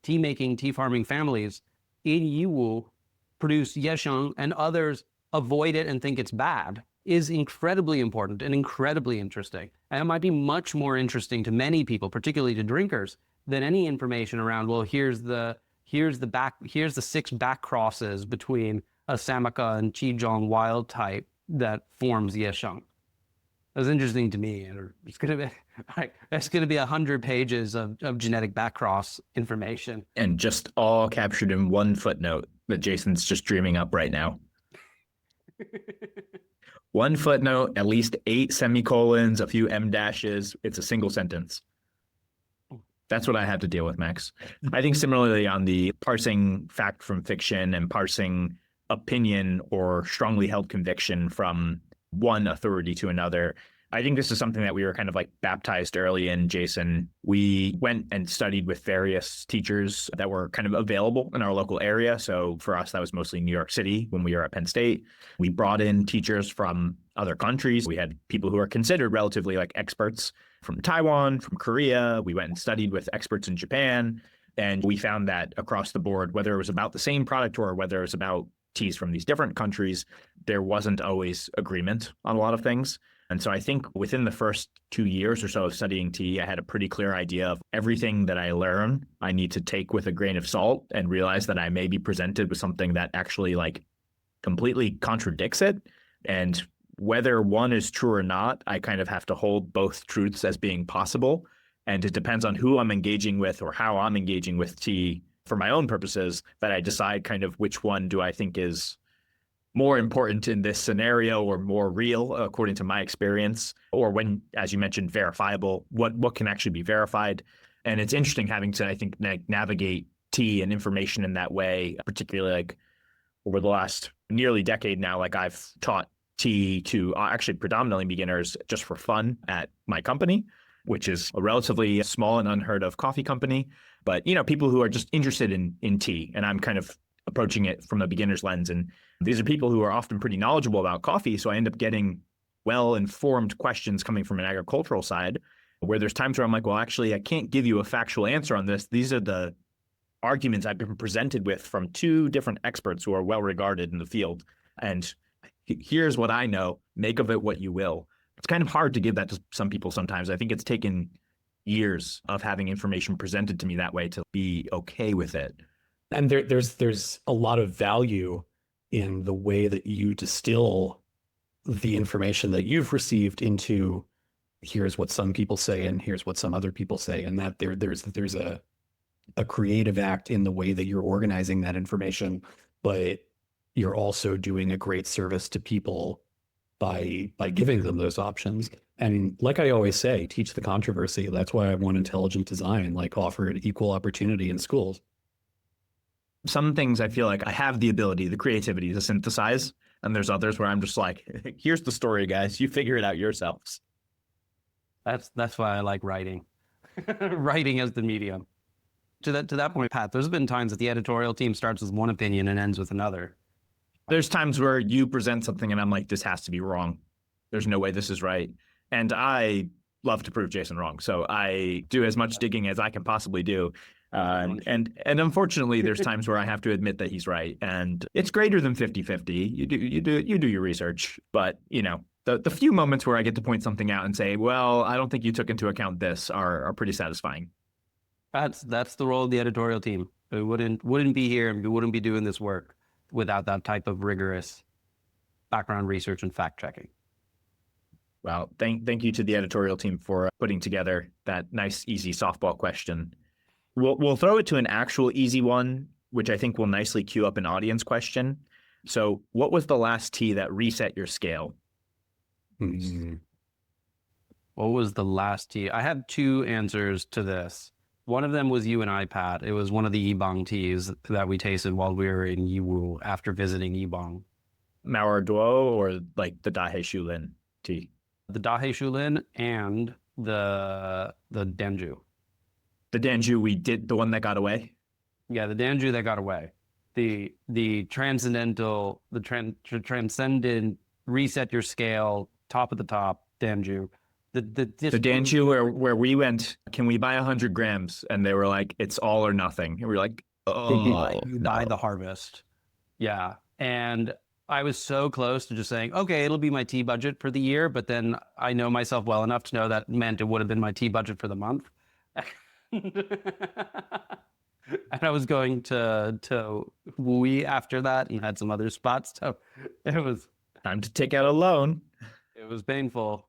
tea farming families in Yiwu produce yesheng and others avoid it and think it's bad is incredibly important and incredibly interesting. And it might be much more interesting to many people, particularly to drinkers, than any information around, well, here's the 6 back crosses between a Samaka and Qizhong wild type that forms yesheng. That's interesting to me. And it's going to be 100 pages of genetic backcross information, and just all captured in one footnote that Jason's just dreaming up right now. One footnote, at least 8 semicolons, a few M dashes. It's a single sentence. That's what I have to deal with, Max. I think similarly on the parsing fact from fiction and parsing opinion or strongly held conviction from one authority to another, I think this is something that we were kind of like baptized early in, Jason. We went and studied with various teachers that were kind of available in our local area. So for us, that was mostly New York City when we were at Penn State. We brought in teachers from other countries. We had people who are considered relatively like experts from Taiwan, from Korea. We went and studied with experts in Japan. And we found that across the board, whether it was about the same product or whether it was about teas from these different countries, there wasn't always agreement on a lot of things. And so I think within the first 2 years or so of studying tea, I had a pretty clear idea of everything that I learn, I need to take with a grain of salt and realize that I may be presented with something that actually like completely contradicts it. And whether one is true or not, I kind of have to hold both truths as being possible. And it depends on who I'm engaging with or how I'm engaging with tea for my own purposes that I decide kind of which one do I think is more important in this scenario or more real according to my experience, or when, as you mentioned, verifiable, what can actually be verified. And it's interesting having to, I think, navigate tea and information in that way, particularly like over the last nearly decade now. Like I've taught tea to actually predominantly beginners just for fun at my company, which is a relatively small and unheard of coffee company. But, you know, people who are just interested in tea, and I'm kind of approaching it from a beginner's lens. And these are people who are often pretty knowledgeable about coffee. So I end up getting well-informed questions coming from an agricultural side, where there's times where I'm like, well, actually, I can't give you a factual answer on this. These are the arguments I've been presented with from 2 different experts who are well-regarded in the field. And here's what I know. Make of it what you will. It's kind of hard to give that to some people sometimes. I think it's taken years of having information presented to me that way to be okay with it. And there's a lot of value in the way that you distill the information that you've received into here's what some people say and here's what some other people say, and that there's a creative act in the way that you're organizing that information, but you're also doing a great service to people by giving them those options. And like I always say, teach the controversy. That's why I want intelligent design, like offered equal opportunity in schools. Some things I feel like I have the ability, the creativity to synthesize, and there's others where I'm just like, here's the story, guys. You figure it out yourselves. That's why I like writing. Writing as the medium. To that point, Pat, there's been times that the editorial team starts with one opinion and ends with another. There's times where you present something and I'm like, this has to be wrong. There's no way this is right. And I love to prove Jason wrong. So I do as much digging as I can possibly do. And unfortunately, there's times where I have to admit that he's right. And it's greater than 50-50. You do your research. But, the few moments where I get to point something out and say, well, I don't think you took into account this are pretty satisfying. That's the role of the editorial team. We wouldn't be here and we wouldn't be doing this work without that type of rigorous background research and fact checking. Well, thank you to the editorial team for putting together that nice, easy softball question. We'll throw it to an actual easy one, which I think will nicely queue up an audience question. So, what was the last tea that reset your scale? What was the last tea? I have two answers to this. One of them was you and I, Pat. It was one of the Yibong teas that we tasted while we were in Yiwu after visiting Yibong. Mao Duo or like the Dahe Shulin tea? The Dahe Shulin and the Danju. The Danju we did, the one that got away? Yeah, the Danju that got away. The transcendent reset your scale, top of the top Danju. The Danju where we went, can we buy 100 grams? And they were like, it's all or nothing. And we were like, oh, buy the harvest. Yeah. And I was so close to just saying, okay, it'll be my tea budget for the year. But then I know myself well enough to know that meant it would have been my tea budget for the month. And I was going to Wuyi after that and had some other spots. So it was time to take out a loan. It was painful.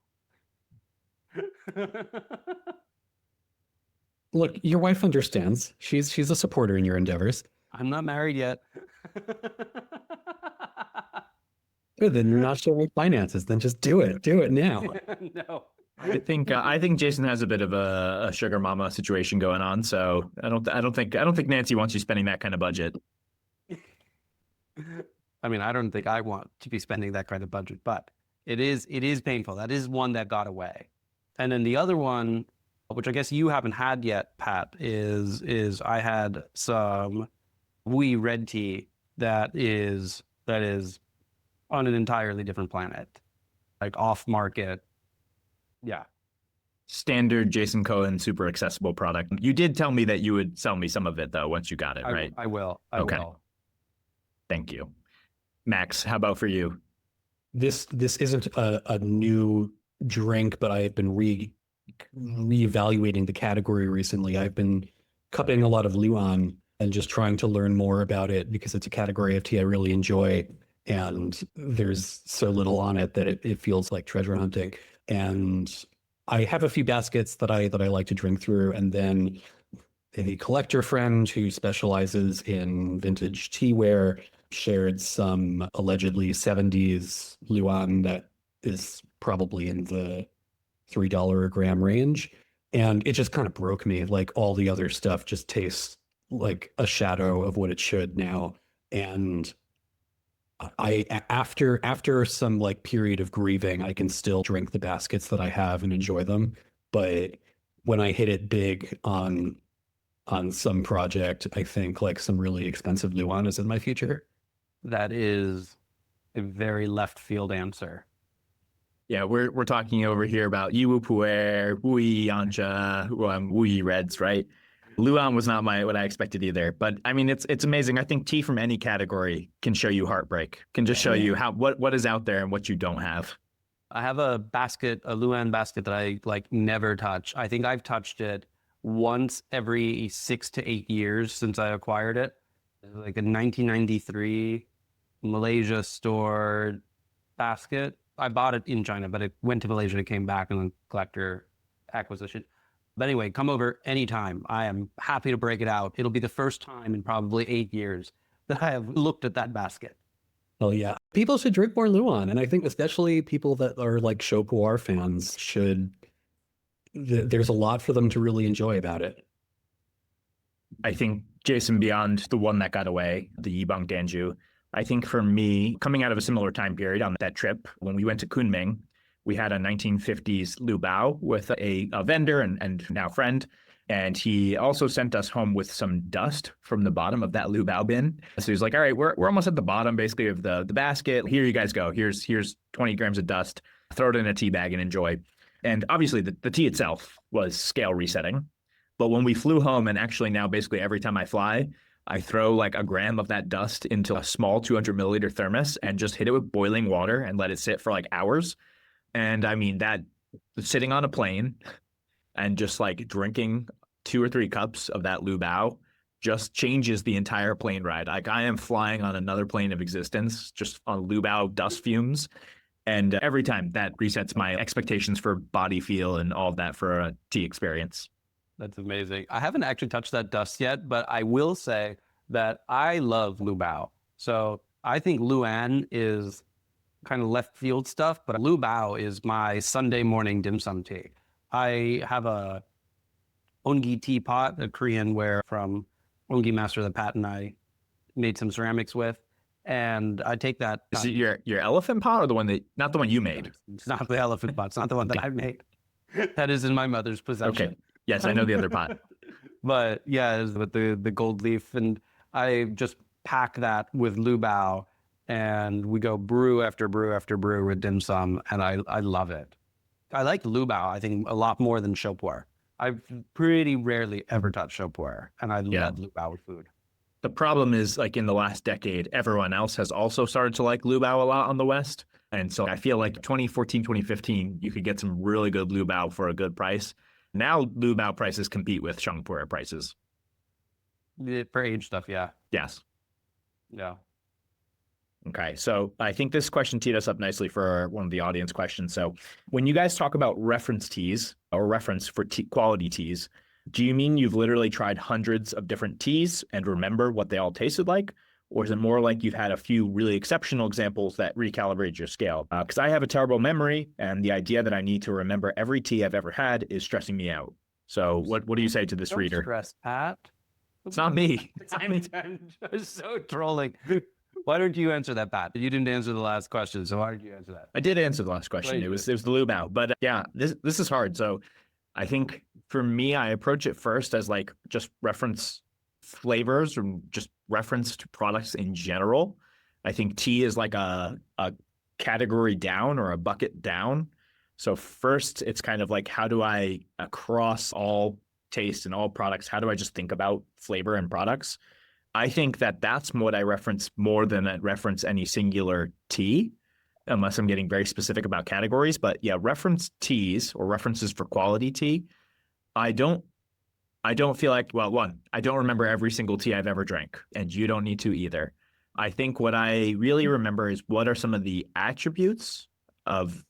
Look, your wife understands. She's a supporter in your endeavors. I'm not married yet. Good, then you're not sharing finances. Then just do it. Do it now. No. I think Jason has a bit of a sugar mama situation going on. So I don't think Nancy wants you spending that kind of budget. I mean, I don't think I want to be spending that kind of budget, but it is painful. That is one that got away. And then the other one, which I guess you haven't had yet, Pat, is I had some Wuyi red tea that is on an entirely different planet, like off market. Yeah. Standard Jason Cohen, super accessible product. You did tell me that you would sell me some of it though once you got it, right? I will. Okay. Thank you. Max, how about for you? This isn't a new drink, but I have been reevaluating the category recently. I've been cupping a lot of Luan and just trying to learn more about it because it's a category of tea I really enjoy, and there's so little on it that it feels like treasure hunting. And I have a few baskets that I like to drink through, and then a collector friend who specializes in vintage teaware shared some allegedly 70s Luan that is probably in the $3 a gram range. And it just kind of broke me. Like all the other stuff just tastes like a shadow of what it should now. And I after some like period of grieving, I can still drink the baskets that I have and enjoy them. But when I hit it big on some project, I think like some really expensive Luan is in my future. That is a very left field answer. Yeah, we're talking over here about Yiwu Puer, Wuyi Yancha, Wuyi Reds, right? Luan was not what I expected either. But I mean, it's amazing. I think tea from any category can show you heartbreak, can just show you what is out there and what you don't have. I have a Luan basket that I like never touch. I think I've touched it once every 6 to 8 years since I acquired it. Like a 1993 Malaysia stored basket. I bought it in China, but it went to Malaysia, it came back, and then collector acquisition. But anyway, come over anytime. I am happy to break it out. It'll be the first time in probably 8 years that I have looked at that basket. Oh yeah, people should drink more Luan, and I think especially people that are like Show Pu'er fans should. There's a lot for them to really enjoy about it. I think, Jason, beyond the one that got away, the Yibang Danju, I think for me, coming out of a similar time period on that trip, when we went to Kunming, we had a 1950s Lu Bao with a vendor and now friend. And he also sent us home with some dust from the bottom of that Lu Bao bin. So he's like, all right, we're almost at the bottom, basically, of the basket. Here you guys go. Here's 20 grams of dust. Throw it in a tea bag and enjoy. And obviously, the tea itself was scale resetting. But when we flew home, and actually now basically every time I fly, I throw like a gram of that dust into a small 200 milliliter thermos and just hit it with boiling water and let it sit for like hours. And I mean, that sitting on a plane and just like drinking 2 or 3 cups of that Lu Bao just changes the entire plane ride. Like I am flying on another plane of existence, just on Lu Bao dust fumes. And every time that resets my expectations for body feel and all of that for a tea experience. That's amazing. I haven't actually touched that dust yet, but I will say that I love Lu Bao. So I think Luan is kind of left field stuff, but Lu Bao is my Sunday morning dim sum tea. I have a Ongi teapot, a Korean ware from Ongi Master, the Pat and I made some ceramics with. And I take that. Is it your elephant pot or the one that, not the one you made? It's not the elephant pot. It's not the one that I made. That is in my mother's possession. Okay. Yes, I know the other pot. But yeah, it's with the gold leaf. And I just pack that with Lu Bao and we go brew after brew after brew with dim sum. And I love it. I like Lu Bao, I think, a lot more than Show Pu'er. I've pretty rarely ever touched Show Pu'er, and I love Lu Bao with food. The problem is, like in the last decade, everyone else has also started to like Lu Bao a lot on the West. And so I feel like 2014, 2015, you could get some really good Lu Bao for a good price. Now Lu Bao prices compete with Shang Pu'er prices. For age stuff, yeah. Yes. Yeah. Okay, so I think this question teed us up nicely for one of the audience questions. So when you guys talk about reference teas or reference for quality teas, do you mean you've literally tried hundreds of different teas and remember what they all tasted like? Or is it more like you've had a few really exceptional examples that recalibrate your scale? Because I have a terrible memory, and the idea that I need to remember every tea I've ever had is stressing me out. So what do you say to this Don't reader? stress, Pat. It's not me. I'm so trolling. Why don't you answer that, Pat? You didn't answer the last question, so why did you answer that? I did answer the last question. It was the Lu Bao, but yeah, this is hard. So I think for me, I approach it first as like just reference flavors or just reference to products in general. I think tea is like a category down or a bucket down. So first, it's kind of like, how do I, across all taste and all products, how do I just think about flavor and products? I think that that's what I reference more than I reference any singular tea, unless I'm getting very specific about categories. But yeah, reference teas or references for quality tea, I don't feel like, well, one, I don't remember every single tea I've ever drank, and you don't need to either. I think what I really remember is what are some of the attributes of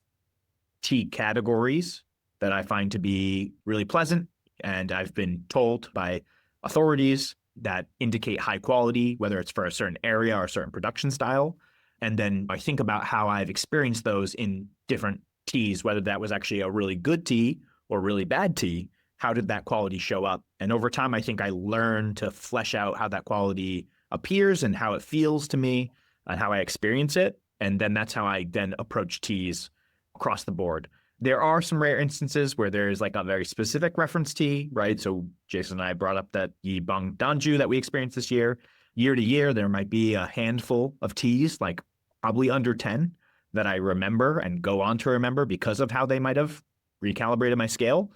tea categories that I find to be really pleasant, and I've been told by authorities that indicate high quality, whether it's for a certain area or a certain production style. And then I think about how I've experienced those in different teas, whether that was actually a really good tea or really bad tea. How did that quality show up? And over time, I think I learned to flesh out how that quality appears and how it feels to me and how I experience it. And then that's how I then approach teas across the board. There are some rare instances where there's like a very specific reference tea, right? So Jason and I brought up that Yibang Danju that we experienced this year. Year to year, there might be a handful of teas, like probably under 10, that I remember and go on to remember because of how they might have recalibrated my scale.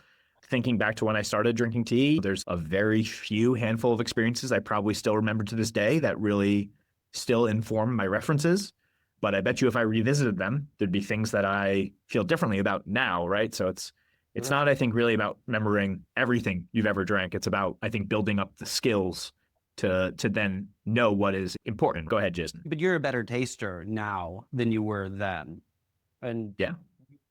Thinking back to when I started drinking tea, there's a very few handful of experiences I probably still remember to this day that really still inform my references. But I bet you if I revisited them, there'd be things that I feel differently about now, right? So it's not, I think, really about remembering everything you've ever drank. It's about, I think, building up the skills to then know what is important. Go ahead, Jason. But you're a better taster now than you were then. And Yeah.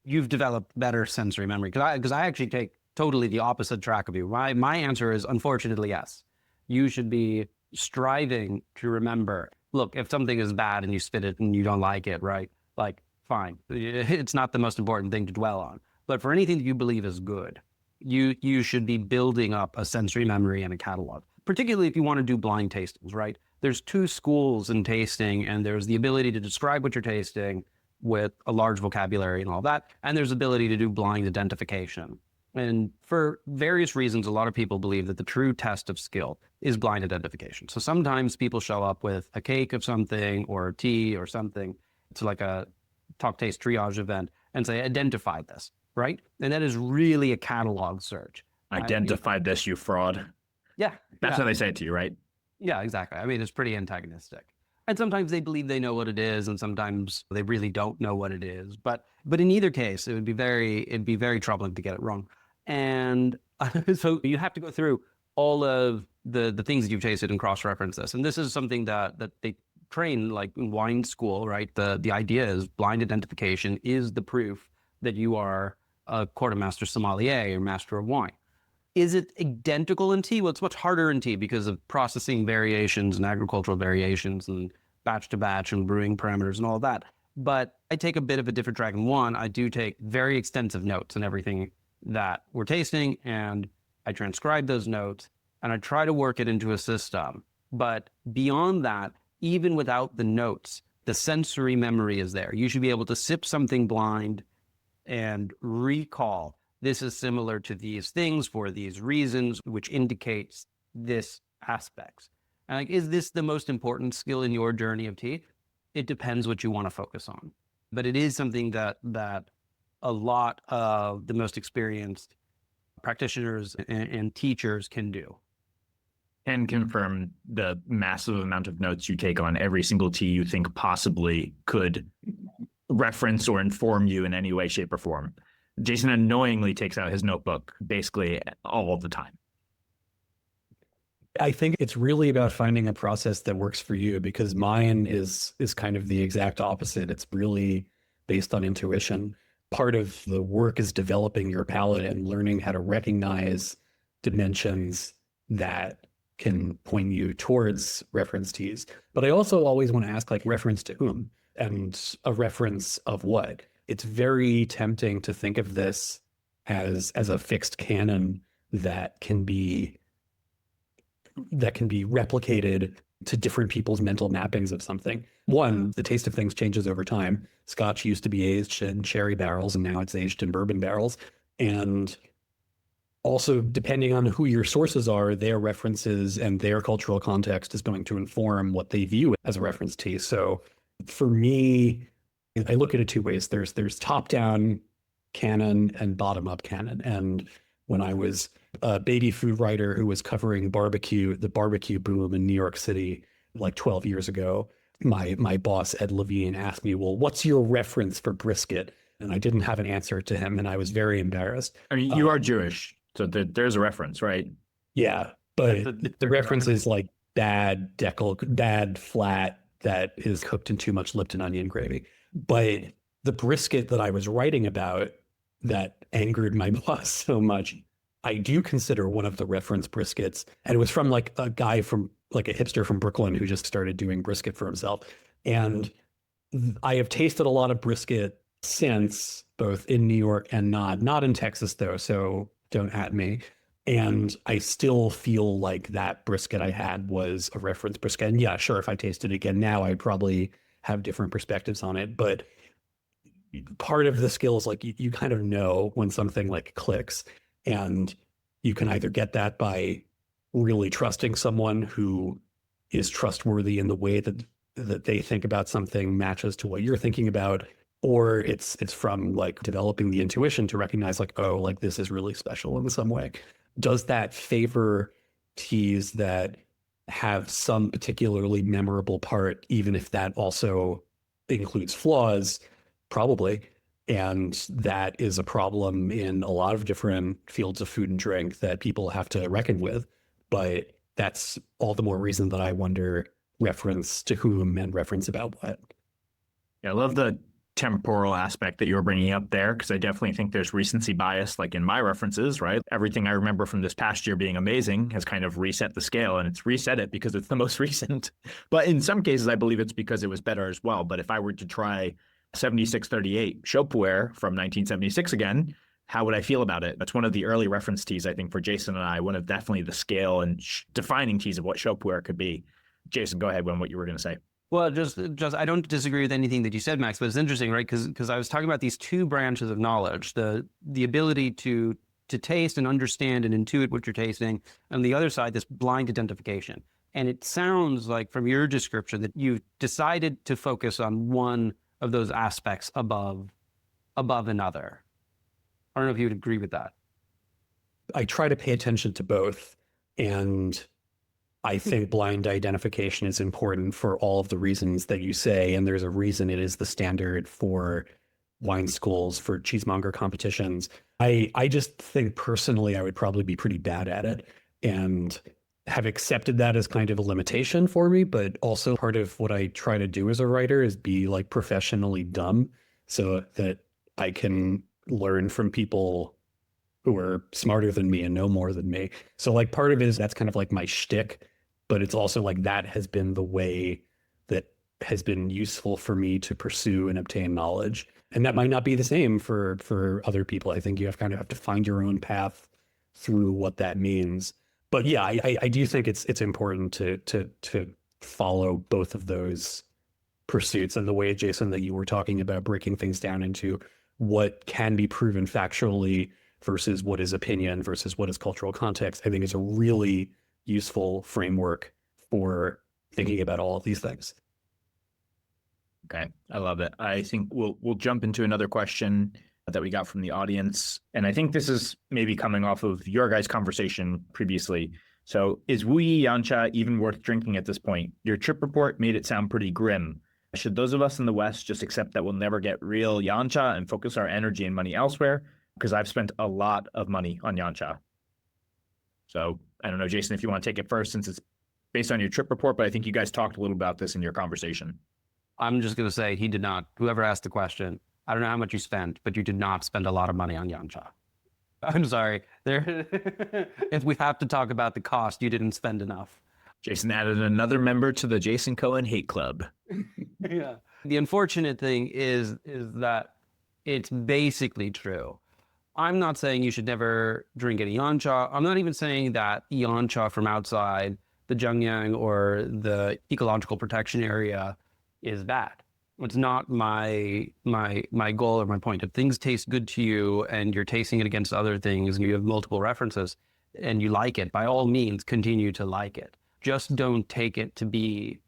you've developed better sensory memory. Because I actually take totally the opposite track of you. My answer is unfortunately yes. You should be striving to remember. Look, if something is bad and you spit it and you don't like it, right? Like, fine. It's not the most important thing to dwell on. But for anything that you believe is good, you should be building up a sensory memory and a catalog, particularly if you want to do blind tastings, right? There's two schools in tasting, and there's the ability to describe what you're tasting with a large vocabulary and all that, and there's ability to do blind identification. And for various reasons, a lot of people believe that the true test of skill is blind identification. So sometimes people show up with a cake of something or tea or something to like a talk taste triage event and say, identify this, right? And that is really a catalog search. Identify this, you fraud. Yeah. That's how they say it to you, right? Yeah, exactly. I mean, it's pretty antagonistic. And sometimes they believe they know what it is, and sometimes they really don't know what it is. But in either case, it'd be very troubling to get it wrong. And so you have to go through all of the things that you've tasted and cross-reference this. And this is something that they train like in wine school, right? The idea is blind identification is the proof that you are a quartermaster sommelier or master of wine. Is it identical in tea? Well, it's much harder in tea because of processing variations and agricultural variations and batch to batch and brewing parameters and all that. But I take a bit of a different track. And one, I do take very extensive notes and everything that we're tasting, and I transcribe those notes and I try to work it into a system. But beyond that, even without the notes, the sensory memory is there. You should be able to sip something blind and recall, this is similar to these things for these reasons, which indicates this aspects. And like, is this the most important skill in your journey of tea? It depends what you want to focus on. But it is something that a lot of the most experienced practitioners and teachers can do. And confirm the massive amount of notes you take on every single tea you think possibly could reference or inform you in any way, shape, or form. Jason annoyingly takes out his notebook basically all the time. I think it's really about finding a process that works for you, because mine is kind of the exact opposite. It's really based on intuition. Part of the work is developing your palate and learning how to recognize dimensions that can point you towards reference teas. But I also always want to ask, like, reference to whom and a reference of what? It's very tempting to think of this as a fixed canon that can be replicated to different people's mental mappings of something. One, the taste of things changes over time. Scotch used to be aged in sherry barrels, and now it's aged in bourbon barrels. And also, depending on who your sources are, their references and their cultural context is going to inform what they view as a reference tea. So for me, I look at it two ways. There's top-down canon and bottom-up canon. And when I was a baby food writer who was covering the barbecue boom in New York City like 12 years ago, my boss, Ed Levine, asked me, well, what's your reference for brisket? And I didn't have an answer to him, and I was very embarrassed. I mean, you are Jewish, so there's a reference, right? Yeah, but the reference is like bad flat that is cooked in too much Lipton onion gravy. But the brisket that I was writing about that angered my boss so much, I do consider one of the reference briskets. And it was from like a guy from like a hipster from Brooklyn who just started doing brisket for himself. And I have tasted a lot of brisket since, both in New York and not in Texas though, so don't at me. And I still feel like that brisket I had was a reference brisket. And yeah, sure, if I tasted it again now, I'd probably have different perspectives on it. But part of the skill is like you kind of know when something like clicks, and you can either get that by really trusting someone who is trustworthy in the way that they think about something matches to what you're thinking about, or it's from like developing the intuition to recognize like, oh, like this is really special in some way. Does that favor teas that have some particularly memorable part, even if that also includes flaws? Probably. And that is a problem in a lot of different fields of food and drink that people have to reckon with. But that's all the more reason that I wonder reference to whom and reference about what. Yeah, I love the temporal aspect that you were bringing up there, because I definitely think there's recency bias, like in my references, right? Everything I remember from this past year being amazing has kind of reset the scale, and it's reset it because it's the most recent. But in some cases, I believe it's because it was better as well. But if I were to try 7638 Shopware from 1976 again, how would I feel about it? That's one of the early reference teas, I think, for Jason and I, one of definitely the scale and defining teas of what Shopware could be. Jason, go ahead with what you were going to say. Well, just I don't disagree with anything that you said, Max, but it's interesting, right? Because I was talking about these two branches of knowledge, the ability to taste and understand and intuit what you're tasting, and the other side, this blind identification. And it sounds like from your description that you've decided to focus on one of those aspects above another. I don't know if you would agree with that. I try to pay attention to both, and I think blind identification is important for all of the reasons that you say, and there's a reason it is the standard for wine schools, for cheesemonger competitions. I just think personally I would probably be pretty bad at it, and have accepted that as kind of a limitation for me, but also part of what I try to do as a writer is be like professionally dumb so that I can learn from people who are smarter than me and know more than me. So like part of it is that's kind of like my shtick. But it's also like that has been the way that has been useful for me to pursue and obtain knowledge. And that might not be the same for other people. I think you have to find your own path through what that means. But yeah, I do think it's important to follow both of those pursuits. And the way, Jason, that you were talking about breaking things down into what can be proven factually versus what is opinion versus what is cultural context, I think is a really useful framework for thinking about all of these things. Okay, I love it. I think we'll jump into another question that we got from the audience, and I think this is maybe coming off of your guys' conversation previously. So, is Wuyi Yancha even worth drinking at this point? Your trip report made it sound pretty grim. Should those of us in the West just accept that we'll never get real Yancha and focus our energy and money elsewhere? Because I've spent a lot of money on Yancha. So I don't know, Jason, if you want to take it first, since it's based on your trip report, but I think you guys talked a little about this in your conversation. I'm just going to say he did not. Whoever asked the question, I don't know how much you spent, but you did not spend a lot of money on Yancha. I'm sorry. If we have to talk about the cost, you didn't spend enough. Jason added another member to the Jason Cohen hate club. Yeah. The unfortunate thing is that it's basically true. I'm not saying you should never drink any Yancha. I'm not even saying that Yancha from outside the Zhengyang or the ecological protection area is bad. It's not my goal or my point. If things taste good to you and you're tasting it against other things and you have multiple references and you like it, by all means, continue to like it. Just don't take it to be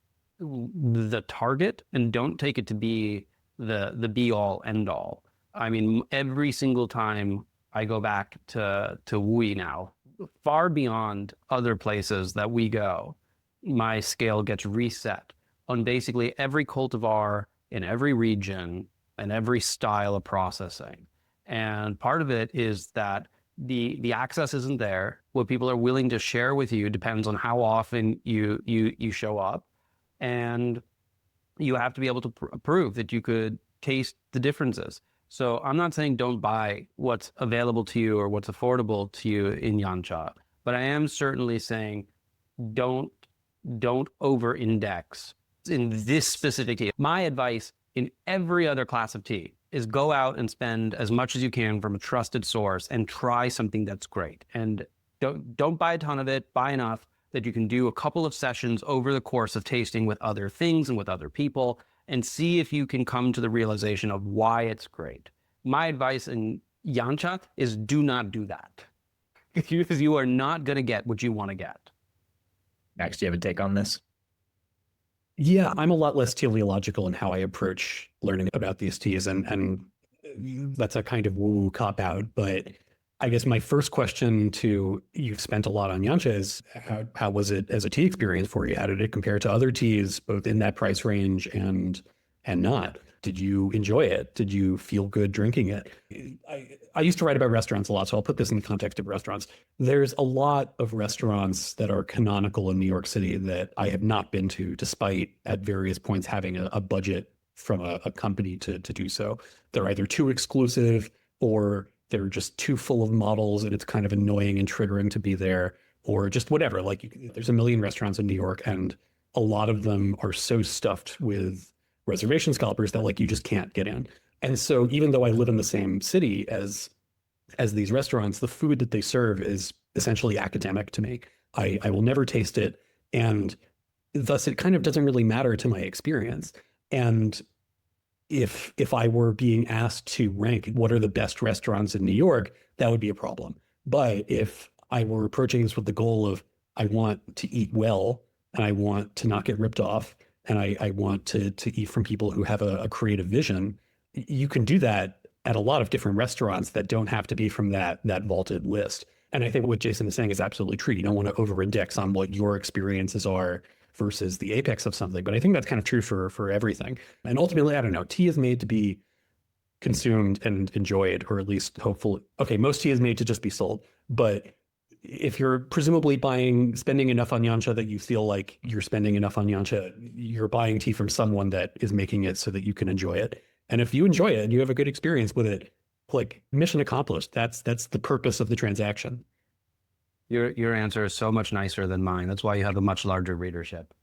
the target, and don't take it to be the be all end all. I mean, every single time I go back to Wuyi now, far beyond other places that we go, my scale gets reset on basically every cultivar in every region and every style of processing. And part of it is that the access isn't there. What people are willing to share with you depends on how often you show up, and you have to be able to prove that you could taste the differences. So I'm not saying don't buy what's available to you or what's affordable to you in Yancha, but I am certainly saying don't over-index in this specific tea. My advice in every other class of tea is go out and spend as much as you can from a trusted source and try something that's great. And don't buy a ton of it, buy enough that you can do a couple of sessions over the course of tasting with other things and with other people, and see if you can come to the realization of why it's great. My advice in Yancha is do not do that, because you are not going to get what you want to get. Max, do you have a take on this? Yeah, I'm a lot less teleological in how I approach learning about these teas, and that's a kind of woo cop-out, but I guess my first question to you've spent a lot on Yancha is how was it as a tea experience for you? How did it compare to other teas, both in that price range and not? Did you enjoy it? Did you feel good drinking it? I used to write about restaurants a lot, so I'll put this in the context of restaurants. There's a lot of restaurants that are canonical in New York City that I have not been to, despite at various points having a budget from a company to do so. They're either too exclusive or they're just too full of models and it's kind of annoying and triggering to be there, or just whatever. Like there's a million restaurants in New York and a lot of them are so stuffed with reservation scalpers that like you just can't get in. And so even though I live in the same city as these restaurants, the food that they serve is essentially academic to me. I will never taste it. And thus it kind of doesn't really matter to my experience. And if I were being asked to rank what are the best restaurants in New York, that would be a problem. But if I were approaching this with the goal of I want to eat well and I want to not get ripped off and I want to eat from people who have a creative vision, you can do that at a lot of different restaurants that don't have to be from that vaulted list. And I think what Jason is saying is absolutely true. You don't want to over-index on what your experiences are versus the apex of something. But I think that's kind of true for everything. And ultimately, I don't know, tea is made to be consumed and enjoyed, or at least hopefully. Okay, most tea is made to just be sold. But if you're presumably spending enough on Yancha that you feel like you're spending enough on Yancha, you're buying tea from someone that is making it so that you can enjoy it. And if you enjoy it and you have a good experience with it, like mission accomplished. That's the purpose of the transaction. Your answer is so much nicer than mine. That's why you have a much larger readership.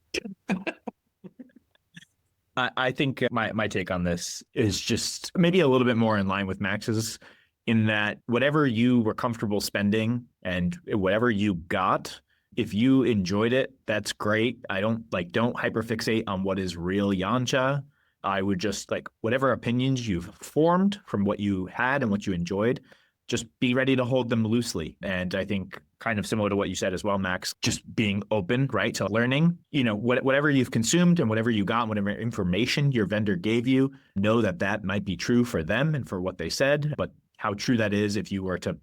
I think my take on this is just maybe a little bit more in line with Max's, in that whatever you were comfortable spending and whatever you got, if you enjoyed it, that's great. I don't hyperfixate on what is real Yancha. I would just whatever opinions you've formed from what you had and what you enjoyed, just be ready to hold them loosely. And I think kind of similar to what you said as well, Max, just being open, right, to learning, whatever you've consumed and whatever you got, whatever information your vendor gave you, know that might be true for them and for what they said. But how true that is, if you were to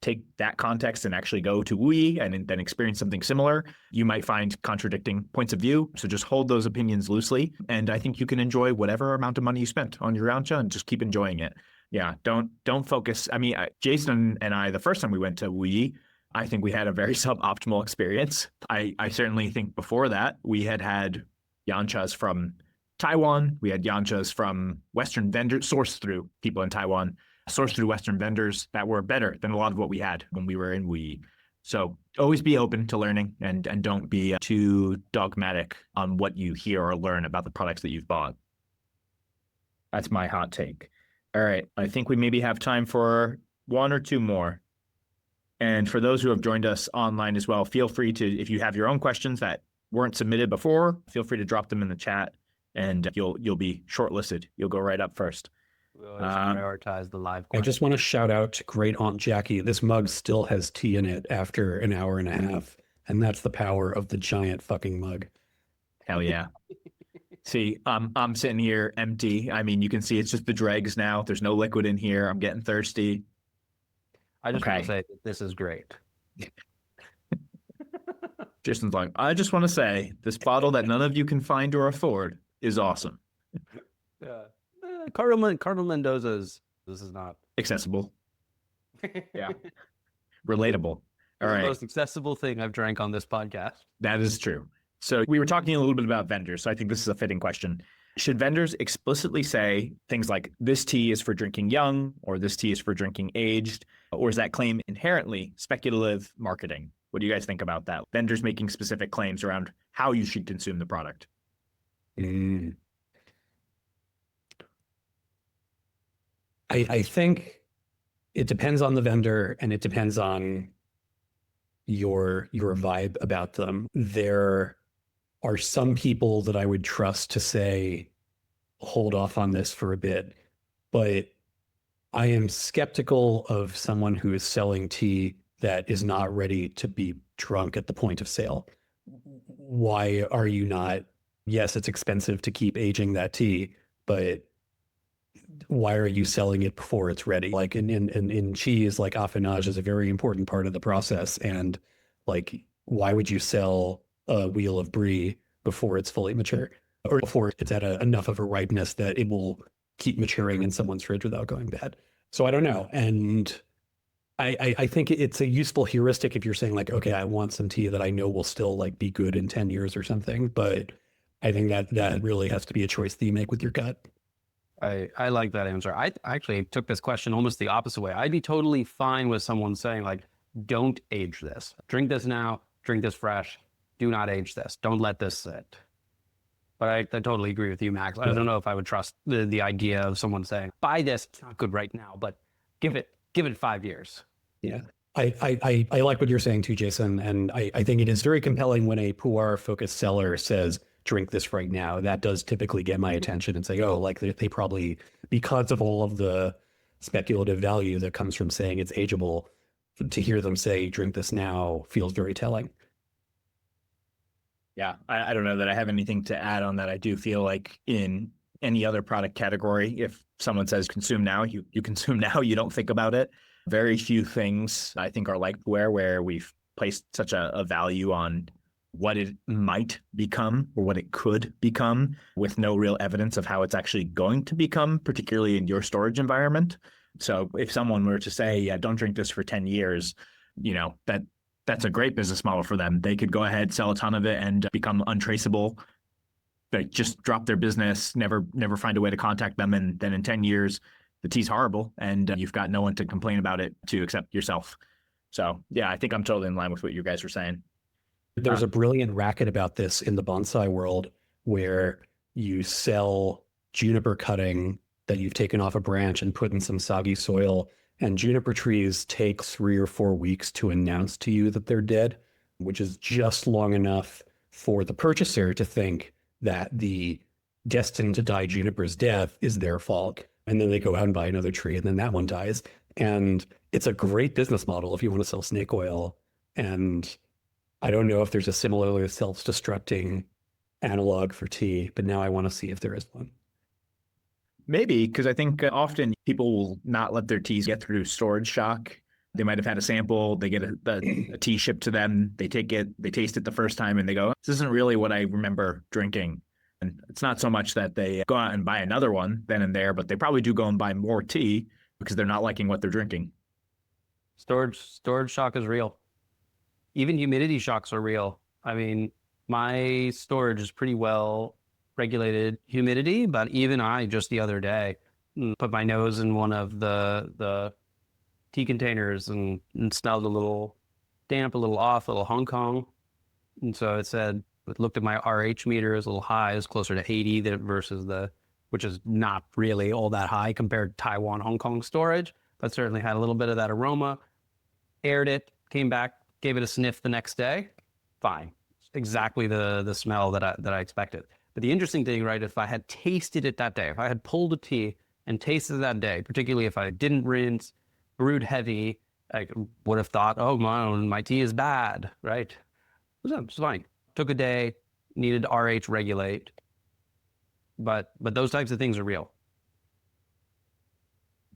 take that context and actually go to Wuyi and then experience something similar, you might find contradicting points of view. So just hold those opinions loosely. And I think you can enjoy whatever amount of money you spent on your Yancha and just keep enjoying it. Yeah, don't focus. I mean, Jason and I, the first time we went to Wuyi, I think we had a very suboptimal experience. I certainly think before that, we had Yanchas from Taiwan. We had Yanchas from Western vendors, sourced through people in Taiwan, sourced through Western vendors that were better than a lot of what we had when we were in Wuyi. So always be open to learning and don't be too dogmatic on what you hear or learn about the products that you've bought. That's my hot take. All right. I think we maybe have time for one or two more. And for those who have joined us online as well, feel free to, if you have your own questions that weren't submitted before, feel free to drop them in the chat and you'll be shortlisted. You'll go right up first. We always prioritize the live questions. I just want to shout out to great Aunt Jackie. This mug still has tea in it after an hour and a half. And that's the power of the giant fucking mug. Hell yeah. See, I'm sitting here empty. I mean, you can see it's just the dregs now. There's no liquid in here. I'm getting thirsty. I just want to say that this is great. Jason's like, I just want to say this bottle that none of you can find or afford is awesome. Yeah. Cardinal Mendoza's, this is not accessible. Yeah. Relatable. All right. The most accessible thing I've drank on this podcast. That is true. So we were talking a little bit about vendors. So I think this is a fitting question. Should vendors explicitly say things like this tea is for drinking young or this tea is for drinking aged? Or is that claim inherently speculative marketing? What do you guys think about that? Vendors making specific claims around how you should consume the product. I think it depends on the vendor and it depends on your vibe about them. There are some people that I would trust to say, hold off on this for a bit, but I am skeptical of someone who is selling tea that is not ready to be drunk at the point of sale. Why are you not? Yes, it's expensive to keep aging that tea, but why are you selling it before it's ready? Like in cheese, like affinage is a very important part of the process. And like, why would you sell a wheel of brie before it's fully mature or before it's at enough of a ripeness that it will keep maturing in someone's fridge without going bad? So I don't know. And I think it's a useful heuristic if you're saying like, okay, I want some tea that I know will still like be good in 10 years or something. But I think that really has to be a choice that you make with your gut. I like that answer. I actually took this question almost the opposite way. I'd be totally fine with someone saying like, don't age this. Drink this now, drink this fresh. Do not age this. Don't let this sit. But I totally agree with you, Max. I don't know if I would trust the idea of someone saying, buy this, it's not good right now, but give it 5 years. Yeah. I like what you're saying too, Jason. And I think it is very compelling when a puer-focused seller says, drink this right now. That does typically get my attention and say, oh, like they probably, because of all of the speculative value that comes from saying it's ageable, to hear them say, drink this now feels very telling. Yeah, I don't know that I have anything to add on that. I do feel like in any other product category, if someone says consume now, you consume now, you don't think about it. Very few things I think are like puer, where we've placed such a value on what it might become or what it could become with no real evidence of how it's actually going to become, particularly in your storage environment. So if someone were to say, yeah, don't drink this for 10 years, that's a great business model for them. They could go ahead, sell a ton of it and become untraceable. They just drop their business, never find a way to contact them. And then in 10 years, the tea's horrible and you've got no one to complain about it to except yourself. So yeah, I think I'm totally in line with what you guys were saying. There's a brilliant racket about this in the bonsai world where you sell juniper cutting that you've taken off a branch and put in some soggy soil. And juniper trees take 3 or 4 weeks to announce to you that they're dead, which is just long enough for the purchaser to think that the destined to die juniper's death is their fault. And then they go out and buy another tree and then that one dies. And it's a great business model if you want to sell snake oil. And I don't know if there's a similarly self-destructing analog for tea, but now I want to see if there is one. Maybe, because I think often people will not let their teas get through storage shock. They might have had a sample, they get a tea shipped to them, they take it, they taste it the first time and they go, this isn't really what I remember drinking. And it's not so much that they go out and buy another one then and there, but they probably do go and buy more tea because they're not liking what they're drinking. Storage shock is real. Even humidity shocks are real. I mean, my storage is pretty well regulated humidity, but even I just the other day put my nose in one of the tea containers and smelled a little damp, a little off, a little Hong Kong. And so it looked at my RH meter, is a little high, it's closer to 80 versus which is not really all that high compared to Taiwan, Hong Kong storage, but certainly had a little bit of that aroma. Aired it, came back, gave it a sniff the next day. Fine. Exactly the smell that I expected. But the interesting thing, right, if I had tasted it that day, if I had pulled a tea and tasted it that day, particularly if I didn't rinse, brewed heavy, I would have thought, oh, my tea is bad, right? It's fine. Took a day, needed to RH regulate. But those types of things are real.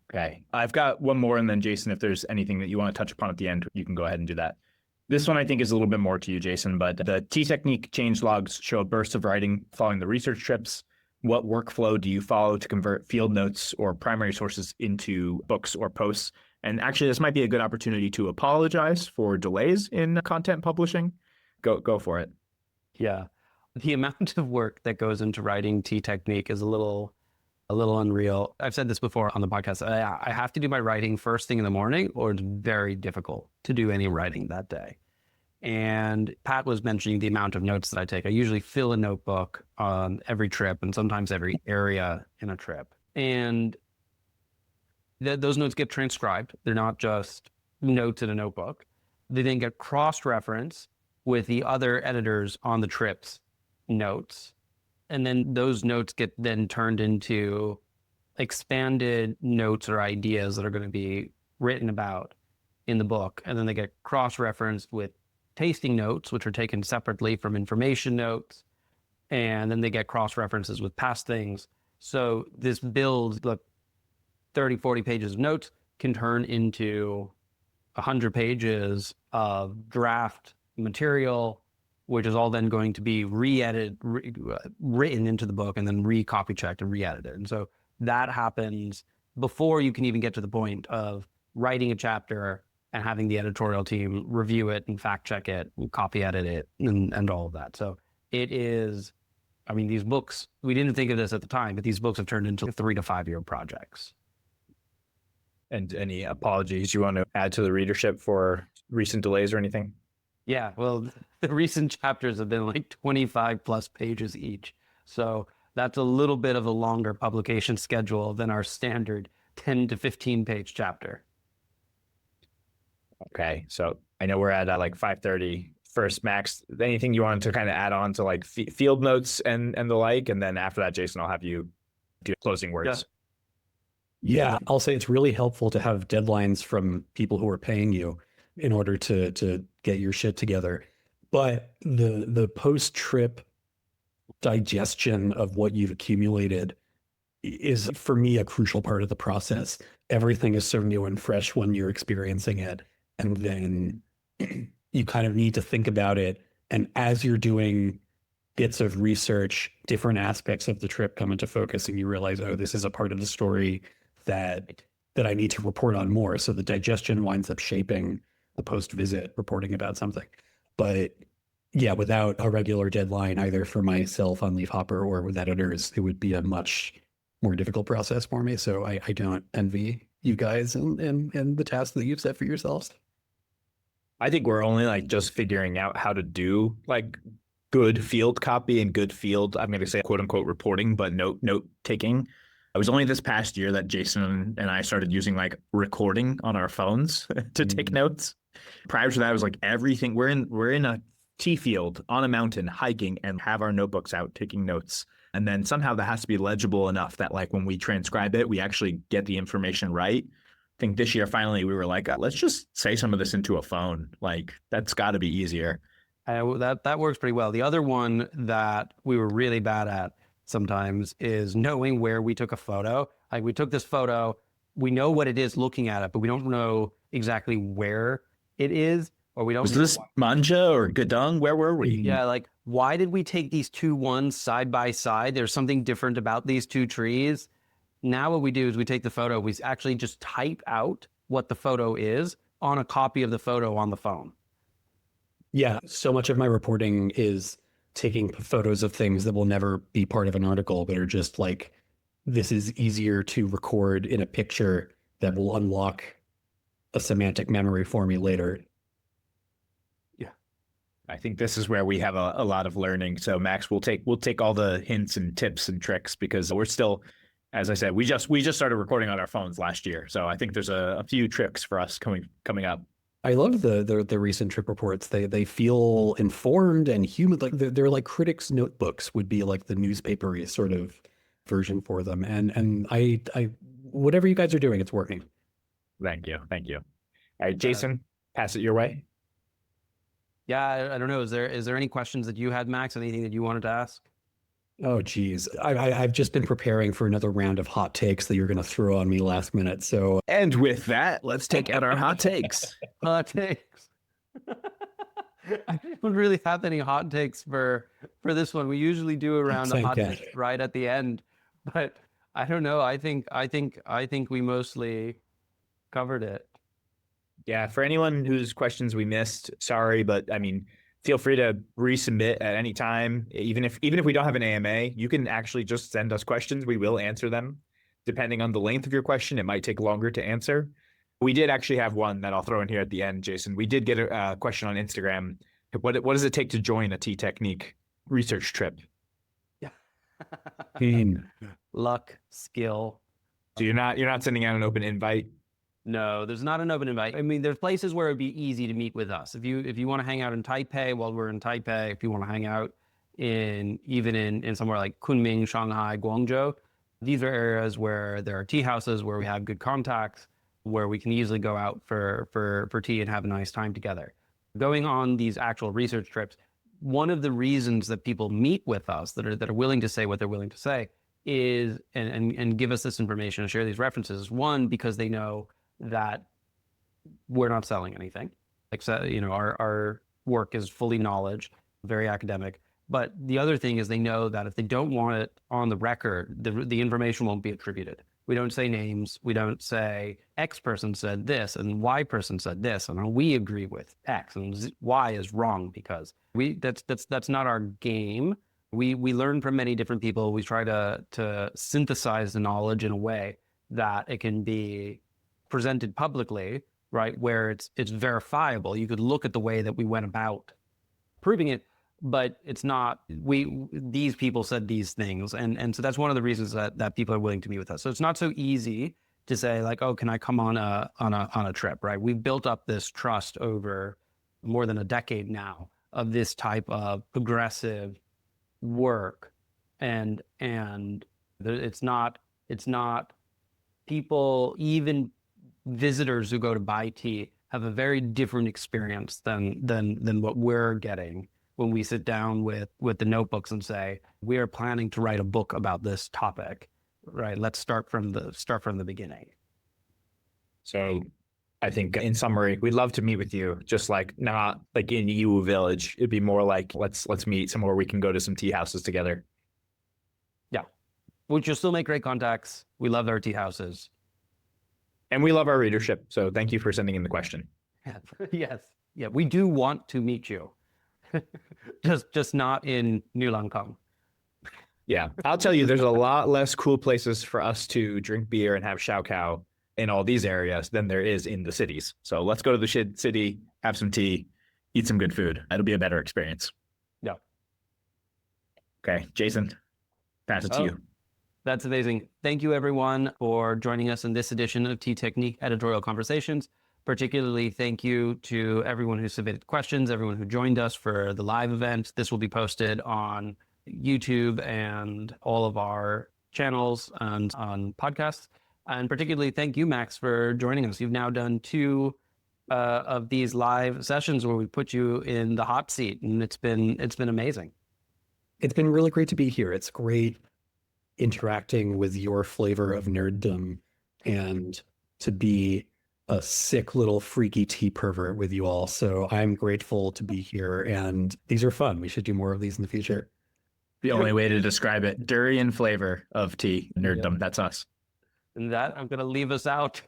Okay. I've got one more, and then Jason, if there's anything that you want to touch upon at the end, you can go ahead and do that. This one I think is a little bit more to you, Jason, but the TeaTechnique change logs show a burst of writing following the research trips. What workflow do you follow to convert field notes or primary sources into books or posts? And actually, this might be a good opportunity to apologize for delays in content publishing. Go for it. Yeah. The amount of work that goes into writing TeaTechnique is a little unreal. I've said this before on the podcast. I have to do my writing first thing in the morning, or it's very difficult to do any writing that day. And Pat was mentioning the amount of notes that I take. I usually fill a notebook on every trip and sometimes every area in a trip. And those notes get transcribed. They're not just notes in a notebook. They then get cross-referenced with the other editors on the trip's notes. And then those notes get then turned into expanded notes or ideas that are going to be written about in the book. And then they get cross-referenced with tasting notes, which are taken separately from information notes. And then they get cross-references with past things. So this builds, 30, 40 pages of notes can turn into 100 pages of draft material, which is all then going to be re-edited, written into the book and then re-copy checked and re-edited. And so that happens before you can even get to the point of writing a chapter and having the editorial team review it and fact check it and copy edit it and all of that. So it is I mean, these books, we didn't think of this at the time, but these books have turned into 3 to 5 year projects. And any apologies you want to add to the readership for recent delays or anything? Yeah, well, the recent chapters have been like 25 plus pages each. So that's a little bit of a longer publication schedule than our standard 10 to 15 page chapter. Okay, so I know we're at like 5:30. First, Max, anything you wanted to kind of add on to like field notes and the like? And then after that, Jason, I'll have you do closing words. Yeah, I'll say it's really helpful to have deadlines from people who are paying you in order to get your shit together. But the post-trip digestion of what you've accumulated is, for me, a crucial part of the process. Everything is so new and fresh when you're experiencing it. And then you kind of need to think about it. And as you're doing bits of research, different aspects of the trip come into focus, and you realize, oh, this is a part of the story that I need to report on more. So the digestion winds up shaping the post-visit reporting about something. But yeah, without a regular deadline, either for myself on Leafhopper or with editors, it would be a much more difficult process for me. So I don't envy you guys and the task that you've set for yourselves. I think we're only like just figuring out how to do like good field copy and good field, I'm going to say quote unquote reporting, but note taking. It was only this past year that Jason and I started using like recording on our phones to take notes. Prior to that, it was like everything. We're in a tea field on a mountain hiking and have our notebooks out taking notes. And then somehow that has to be legible enough that like when we transcribe it, we actually get the information right. I think this year, finally, we were like, let's just say some of this into a phone. Like that's got to be easier. That works pretty well. The other one that we were really bad at sometimes is knowing where we took a photo. Like we took this photo, we know what it is looking at it, but we don't know exactly where it is, or we don't. Was this Manja or Gadung? Where were we? Yeah, like why did we take these two ones side by side? There's something different about these two trees. Now what we do is we take the photo, we actually just type out what the photo is on a copy of the photo on the phone. Yeah, so much of my reporting is taking photos of things that will never be part of an article, but are just like, this is easier to record in a picture that will unlock a semantic memory for me later. Yeah, I think this is where we have a lot of learning. So Max, we'll take all the hints and tips and tricks because we're still, as I said, we just started recording on our phones last year. So I think there's a few tricks for us coming up. I love the recent trip reports. They feel informed and human. Like they're like critics' notebooks would be like the newspapery sort of version for them. And I whatever you guys are doing, it's working. Thank you. All right, Jason, pass it your way. Yeah, I don't know. Is there any questions that you had, Max? Anything that you wanted to ask? Oh, geez. I've just been preparing for another round of hot takes that you're going to throw on me last minute. So, and with that, let's take out our hot takes. Hot takes. I don't really have any hot takes for this one. We usually do a round of hot takes right at the end, but I don't know. I think we mostly covered it. Yeah. For anyone whose questions we missed, sorry, but I mean, feel free to resubmit at any time. Even if we don't have an AMA, you can actually just send us questions. We will answer them. Depending on the length of your question, it might take longer to answer. We did actually have one that I'll throw in here at the end, Jason. We did get a question on Instagram. What does it take to join a TeaTechnique research trip? Yeah. Luck, skill. So you're not sending out an open invite? No, there's not an open invite. I mean, there's places where it'd be easy to meet with us. If you want to hang out in Taipei while we're in Taipei, if you want to hang out in somewhere like Kunming, Shanghai, Guangzhou, these are areas where there are tea houses where we have good contacts, where we can easily go out for tea and have a nice time together. Going on these actual research trips, one of the reasons that people meet with us that are willing to say what they're willing to say is and give us this information and share these references. One, because they know that we're not selling anything. Our work is fully knowledge, very academic. But the other thing is they know that if they don't want it on the record, the information won't be attributed. We don't say names. We don't say X person said this and Y person said this, and we agree with X and Y is wrong because that's not our game. We learn from many different people. We try to synthesize the knowledge in a way that it can be presented publicly, right? Where it's verifiable. You could look at the way that we went about proving it, but it's not, these people said these things. And so that's one of the reasons that people are willing to meet with us. So it's not so easy to say like, oh, can I come on a trip, right? We've built up this trust over more than a decade now of this type of progressive work. And it's not people, even visitors who go to buy tea have a very different experience than what we're getting when we sit down with the notebooks and say, we are planning to write a book about this topic, right? Let's start from the beginning. So I think in summary, we'd love to meet with you, just like not like in Yiwu Village. It'd be more like, let's meet somewhere we can go to some tea houses together. Yeah. Which will still make great contacts. We love our tea houses. And we love our readership. So thank you for sending in the question. Yes. Yeah, we do want to meet you. just not in Nulandkong. Yeah. I'll tell you, there's a lot less cool places for us to drink beer and have shao kao in all these areas than there is in the cities. So let's go to the city, have some tea, eat some good food. It'll be a better experience. Yeah. Okay, Jason, pass it to you. That's amazing. Thank you, everyone, for joining us in this edition of TeaTechnique Editorial Conversations. Particularly, thank you to everyone who submitted questions, everyone who joined us for the live event. This will be posted on YouTube and all of our channels and on podcasts. And particularly, thank you, Max, for joining us. You've now done 2 of these live sessions where we put you in the hot seat, and it's been amazing. It's been really great to be here. It's great interacting with your flavor of nerddom and to be a sick little freaky tea pervert with you all. So I'm grateful to be here, and these are fun. We should do more of these in the future. The only way to describe it, durian flavor of tea, nerddom. That's us. And that, I'm going to leave us out.